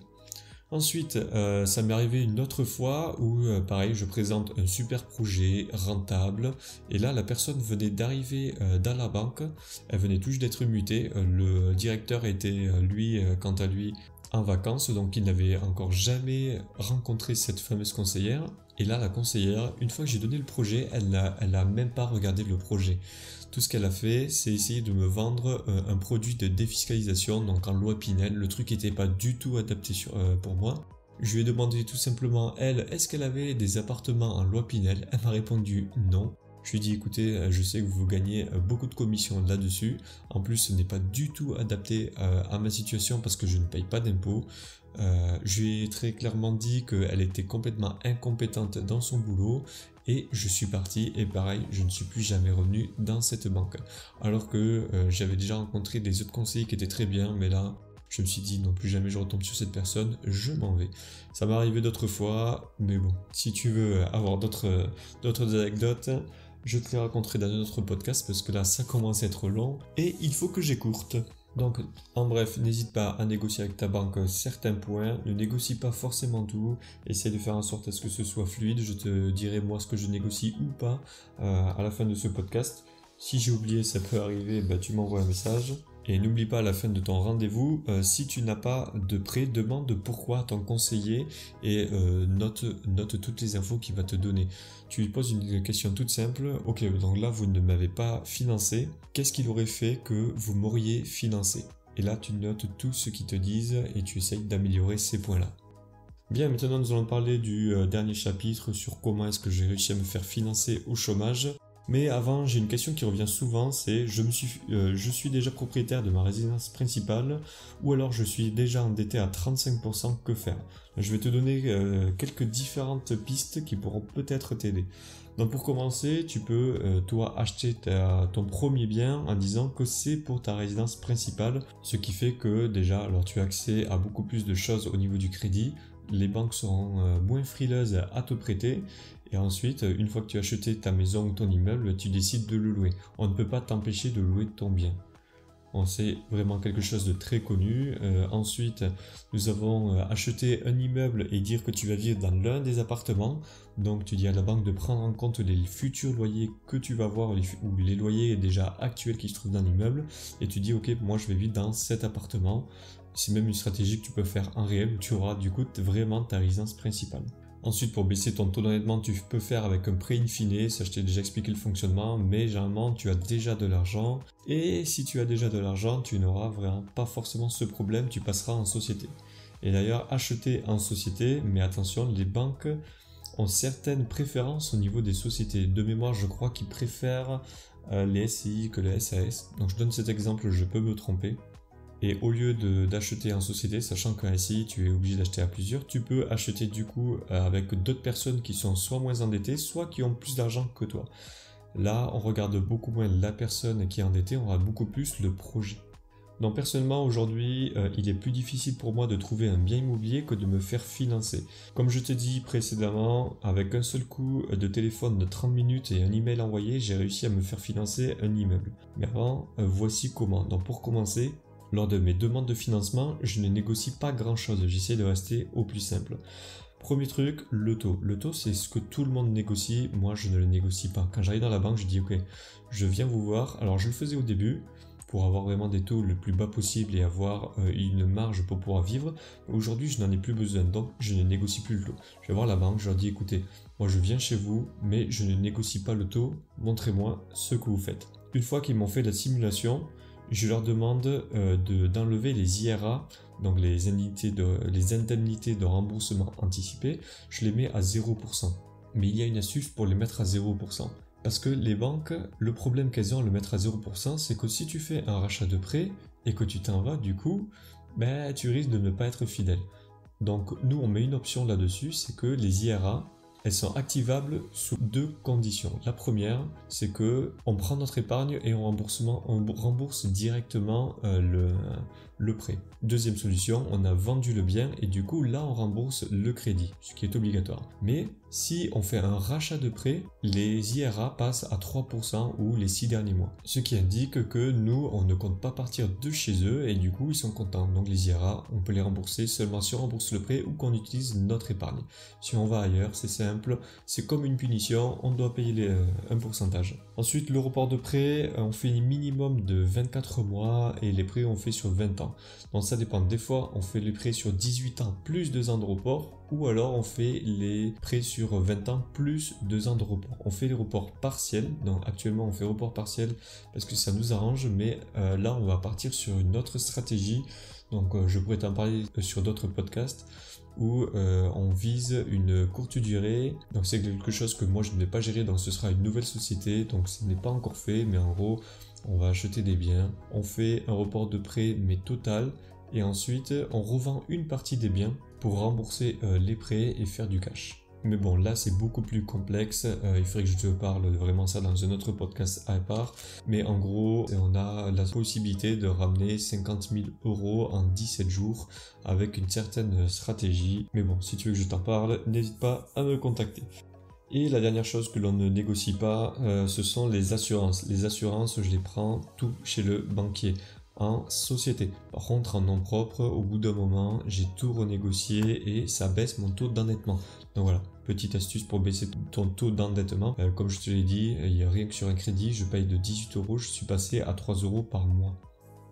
Ensuite, ça m'est arrivé une autre fois où pareil je présente un super projet rentable et là la personne venait d'arriver dans la banque, elle venait tout juste d'être mutée, le directeur était lui quant à lui en vacances, donc il n'avait encore jamais rencontré cette fameuse conseillère. Et là, la conseillère, une fois que j'ai donné le projet, elle n'a même pas regardé le projet. Tout ce qu'elle a fait, c'est essayer de me vendre un produit de défiscalisation, donc en loi Pinel. Le truc n'était pas du tout adapté pour moi. Je lui ai demandé tout simplement, elle, est-ce qu'elle avait des appartements en loi Pinel? Elle m'a répondu non. Je lui ai dit, écoutez, je sais que vous gagnez beaucoup de commissions là-dessus. En plus, ce n'est pas du tout adapté à ma situation parce que je ne paye pas d'impôts. Je lui ai très clairement dit qu'elle était complètement incompétente dans son boulot et je suis parti et pareil, je ne suis plus jamais revenu dans cette banque. Alors que j'avais déjà rencontré des autres conseillers qui étaient très bien, mais là, je me suis dit non, plus jamais je retombe sur cette personne, je m'en vais. Ça m'est arrivé d'autres fois, mais bon, si tu veux avoir d'autres anecdotes, je te les raconterai dans un autre podcast parce que là ça commence à être long et il faut que j'écourte. Donc en bref, n'hésite pas à négocier avec ta banque certains points, ne négocie pas forcément tout, essaie de faire en sorte à ce que ce soit fluide, je te dirai moi ce que je négocie ou pas à la fin de ce podcast. Si j'ai oublié, ça peut arriver, bah, tu m'envoies un message. Et n'oublie pas à la fin de ton rendez-vous, si tu n'as pas de prêt, demande pourquoi à ton conseiller et note toutes les infos qu'il va te donner. Tu lui poses une question toute simple, ok, donc là vous ne m'avez pas financé, qu'est-ce qu'il aurait fait que vous m'auriez financé? Et là tu notes tout ce qu'ils te disent et tu essayes d'améliorer ces points-là. Bien, maintenant nous allons parler du dernier chapitre sur comment est-ce que j'ai réussi à me faire financer au chômage. Mais avant, j'ai une question qui revient souvent, c'est je suis déjà propriétaire de ma résidence principale ou alors je suis déjà endetté à 35%, que faire? Je vais te donner quelques différentes pistes qui pourront peut-être t'aider. Donc pour commencer, tu peux toi acheter ton premier bien en disant que c'est pour ta résidence principale, ce qui fait que déjà alors tu as accès à beaucoup plus de choses au niveau du crédit, les banques seront moins frileuses à te prêter. Et ensuite, une fois que tu as acheté ta maison ou ton immeuble, tu décides de le louer. On ne peut pas t'empêcher de louer ton bien. C'est vraiment quelque chose de très connu. Ensuite, nous avons acheté un immeuble et dire que tu vas vivre dans l'un des appartements. Donc tu dis à la banque de prendre en compte les futurs loyers que tu vas avoir ou les loyers déjà actuels qui se trouvent dans l'immeuble. Et tu dis ok, moi je vais vivre dans cet appartement. C'est même une stratégie que tu peux faire en réel où tu auras du coup vraiment ta résidence principale. Ensuite, pour baisser ton taux d'endettement, tu peux faire avec un prêt in fine, ça je t'ai déjà expliqué le fonctionnement, mais généralement tu as déjà de l'argent. Et si tu as déjà de l'argent, tu n'auras vraiment pas forcément ce problème, tu passeras en société. Et d'ailleurs, acheter en société, mais attention, les banques ont certaines préférences au niveau des sociétés. De mémoire, je crois qu'ils préfèrent les SCI que les SAS. Donc je donne cet exemple, je peux me tromper. Et au lieu d'acheter en société, sachant qu'un SCI tu es obligé d'acheter à plusieurs, tu peux acheter du coup avec d'autres personnes qui sont soit moins endettées, soit qui ont plus d'argent que toi. Là, on regarde beaucoup moins la personne qui est endettée, on regarde beaucoup plus le projet. Donc personnellement, aujourd'hui, il est plus difficile pour moi de trouver un bien immobilier que de me faire financer. Comme je t'ai dit précédemment, avec un seul coup de téléphone de 30 minutes et un email envoyé, j'ai réussi à me faire financer un immeuble. Mais avant, voici comment. Donc pour commencer, lors de mes demandes de financement, je ne négocie pas grand-chose, j'essaie de rester au plus simple. Premier truc, le taux. Le taux, c'est ce que tout le monde négocie, moi je ne le négocie pas. Quand j'arrive dans la banque, je dis ok, je viens vous voir. Alors je le faisais au début, pour avoir vraiment des taux le plus bas possible et avoir une marge pour pouvoir vivre. Aujourd'hui, je n'en ai plus besoin, donc je ne négocie plus le taux. Je vais voir la banque, je leur dis écoutez, moi je viens chez vous, mais je ne négocie pas le taux, montrez-moi ce que vous faites. Une fois qu'ils m'ont fait la simulation, je leur demande d'enlever les IRA, donc les indemnités de remboursement anticipé, je les mets à 0%. Mais il y a une astuce pour les mettre à 0%. Parce que les banques, le problème qu'elles ont à le mettre à 0%, c'est que si tu fais un rachat de prêt et que tu t'en vas, du coup, tu risques de ne pas être fidèle. Donc nous, on met une option là-dessus, c'est que les IRA, elles sont activables sous deux conditions. La première, c'est que on prend notre épargne et on rembourse directement le prêt. Deuxième solution, on a vendu le bien et du coup là on rembourse le crédit, ce qui est obligatoire. Mais Si on fait un rachat de prêt, les IRA passent à 3% ou les 6 derniers mois. Ce qui indique que nous, on ne compte pas partir de chez eux et du coup, ils sont contents. Donc les IRA, on peut les rembourser seulement si on rembourse le prêt ou qu'on utilise notre épargne. Si on va ailleurs, c'est simple, c'est comme une punition, on doit payer un pourcentage. Ensuite, le report de prêt, on fait un minimum de 24 mois et les prêts on fait sur 20 ans. Donc ça dépend, des fois on fait les prêts sur 18 ans plus 2 ans de report, ou alors on fait les prêts sur 20 ans plus 2 ans de report. On fait les reports partiels, donc actuellement on fait report partiel parce que ça nous arrange, mais là on va partir sur une autre stratégie, donc je pourrais t'en parler sur d'autres podcasts, où on vise une courte durée. Donc c'est quelque chose que moi je ne vais pas gérer, donc ce sera une nouvelle société, donc ce n'est pas encore fait, mais en gros on va acheter des biens, on fait un report de prêt mais total, et ensuite on revend une partie des biens pour rembourser les prêts et faire du cash. Mais bon, là c'est beaucoup plus complexe, il faudrait que je te parle vraiment ça dans un autre podcast à part, mais en gros on a la possibilité de ramener 50 000 € en 17 jours avec une certaine stratégie. Mais bon, si tu veux que je t'en parle, n'hésite pas à me contacter. Et la dernière chose que l'on ne négocie pas, ce sont les assurances. Les assurances, je les prends tout chez le banquier, en société. Par contre, en nom propre, au bout d'un moment, j'ai tout renégocié et ça baisse mon taux d'endettement. Donc voilà, petite astuce pour baisser ton taux d'endettement. Comme je te l'ai dit, il n'y a rien que sur un crédit, je paye de 18 €, je suis passé à 3 € par mois.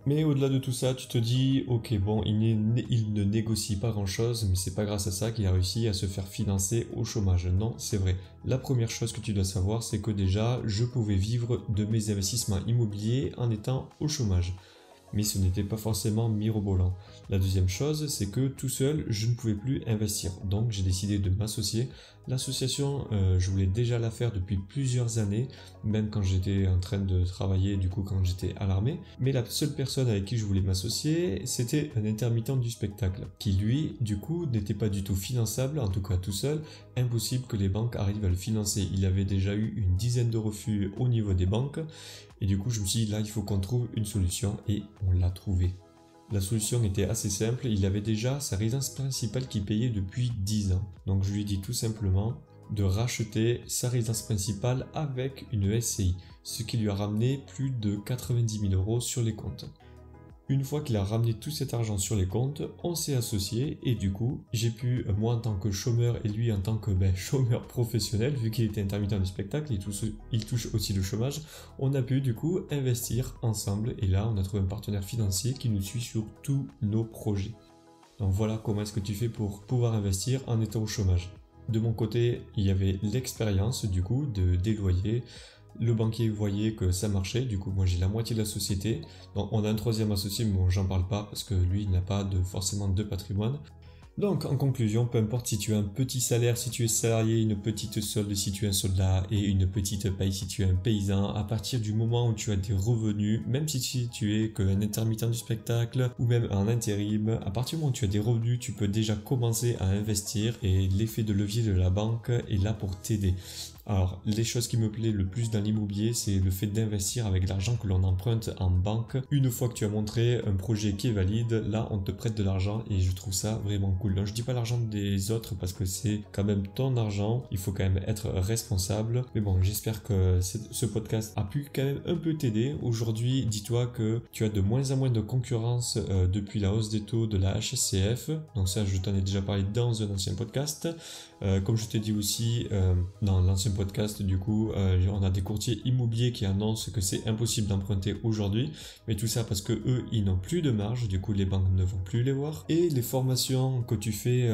Mais au-delà de tout ça, tu te dis, ok, bon, il ne négocie pas grand-chose, mais c'est pas grâce à ça qu'il a réussi à se faire financer au chômage. Non, c'est vrai. La première chose que tu dois savoir, c'est que déjà, je pouvais vivre de mes investissements immobiliers en étant au chômage. Mais ce n'était pas forcément mirobolant. La deuxième chose, c'est que tout seul, je ne pouvais plus investir. Donc j'ai décidé de m'associer. L'association, je voulais déjà la faire depuis plusieurs années, même quand j'étais en train de travailler, du coup quand j'étais à l'armée. Mais la seule personne avec qui je voulais m'associer, c'était un intermittent du spectacle, qui lui, du coup, n'était pas du tout finançable, en tout cas tout seul. Impossible que les banques arrivent à le financer. Il avait déjà eu une dizaine de refus au niveau des banques. Et du coup, je me suis dit, là, il faut qu'on trouve une solution, et on l'a trouvée. La solution était assez simple, il avait déjà sa résidence principale qu'il payait depuis 10 ans. Donc je lui ai dit tout simplement de racheter sa résidence principale avec une SCI, ce qui lui a ramené plus de 90 000 € sur les comptes. Une fois qu'il a ramené tout cet argent sur les comptes, on s'est associés et du coup, j'ai pu, moi en tant que chômeur et lui en tant que chômeur professionnel, vu qu'il était intermittent du spectacle, il touche aussi le chômage, on a pu du coup investir ensemble et là on a trouvé un partenaire financier qui nous suit sur tous nos projets. Donc voilà comment est-ce que tu fais pour pouvoir investir en étant au chômage. De mon côté, il y avait l'expérience du coup des loyers. Le banquier voyait que ça marchait, du coup moi j'ai la moitié de la société, donc on a un troisième associé mais bon j'en parle pas parce que lui il n'a pas forcément de patrimoine. Donc en conclusion, peu importe si tu as un petit salaire, si tu es salarié, une petite solde si tu es un soldat et une petite paye si tu es un paysan, à partir du moment où tu as des revenus, même si tu es qu'un intermittent du spectacle ou même un intérim, à partir du moment où tu as des revenus, tu peux déjà commencer à investir et l'effet de levier de la banque est là pour t'aider. Alors, les choses qui me plaisent le plus dans l'immobilier, c'est le fait d'investir avec l'argent que l'on emprunte en banque. Une fois que tu as montré un projet qui est valide, là, on te prête de l'argent et je trouve ça vraiment cool. Donc, je dis pas l'argent des autres parce que c'est quand même ton argent. Il faut quand même être responsable. Mais bon, j'espère que ce podcast a pu quand même un peu t'aider. Aujourd'hui, dis-toi que tu as de moins en moins de concurrence depuis la hausse des taux de la HSCF. Donc ça, je t'en ai déjà parlé dans un ancien podcast. Comme je t'ai dit aussi dans l'ancien podcast, du coup, on a des courtiers immobiliers qui annoncent que c'est impossible d'emprunter aujourd'hui, mais tout ça parce que eux, ils n'ont plus de marge, du coup les banques ne vont plus les voir. Et les formations que tu fais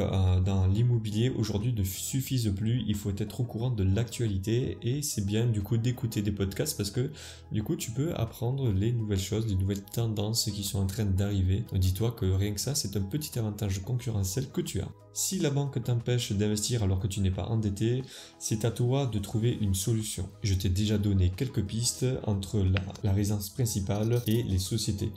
dans l'immobilier aujourd'hui ne suffisent plus, il faut être au courant de l'actualité et c'est bien du coup d'écouter des podcasts parce que du coup tu peux apprendre les nouvelles choses, les nouvelles tendances qui sont en train d'arriver. Donc dis-toi que rien que ça, c'est un petit avantage concurrentiel que tu as. Si la banque t'empêche d'investir alors que tu n'es pas endetté, c'est à toi de trouver une solution. Je t'ai déjà donné quelques pistes entre la résidence principale et les sociétés.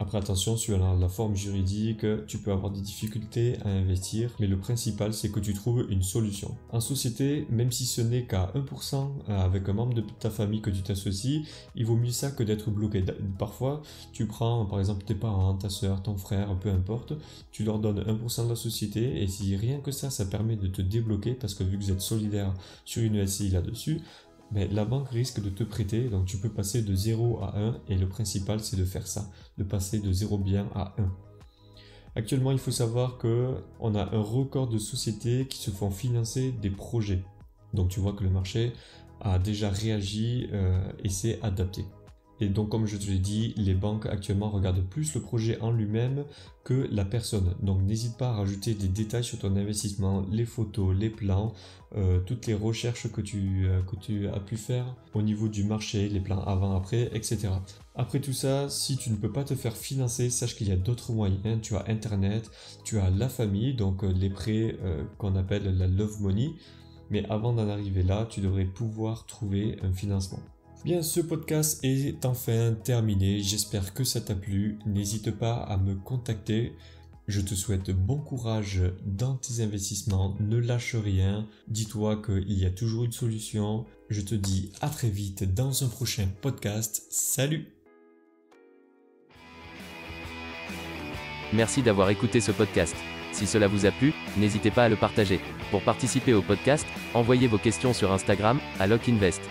Après attention, sur la forme juridique, tu peux avoir des difficultés à investir, mais le principal c'est que tu trouves une solution. En société, même si ce n'est qu'à 1% avec un membre de ta famille que tu t'associes, il vaut mieux ça que d'être bloqué. Parfois, tu prends par exemple tes parents, ta soeur, ton frère, peu importe, tu leur donnes 1% de la société et si rien que ça permet de te débloquer parce que vu que vous êtes solidaire sur une SCI là-dessus, mais la banque risque de te prêter, donc tu peux passer de 0 à 1 et le principal c'est de faire ça, de passer de 0 bien à 1. Actuellement, il faut savoir qu'on a un record de sociétés qui se font financer des projets. Donc tu vois que le marché a déjà réagi et s'est adapté. Et donc comme je te l'ai dit, les banques actuellement regardent plus le projet en lui-même que la personne. Donc n'hésite pas à rajouter des détails sur ton investissement, les photos, les plans, toutes les recherches que tu as pu faire au niveau du marché, les plans avant-après, etc. Après tout ça, si tu ne peux pas te faire financer, sache qu'il y a d'autres moyens. Tu as Internet, tu as la famille, donc les prêts qu'on appelle la love money. Mais avant d'en arriver là, tu devrais pouvoir trouver un financement. Bien, ce podcast est enfin terminé, j'espère que ça t'a plu, n'hésite pas à me contacter, je te souhaite bon courage dans tes investissements, ne lâche rien, dis-toi qu'il y a toujours une solution, je te dis à très vite dans un prochain podcast, salut! Merci d'avoir écouté ce podcast. Si cela vous a plu, n'hésitez pas à le partager. Pour participer au podcast, envoyez vos questions sur Instagram à LocInvest.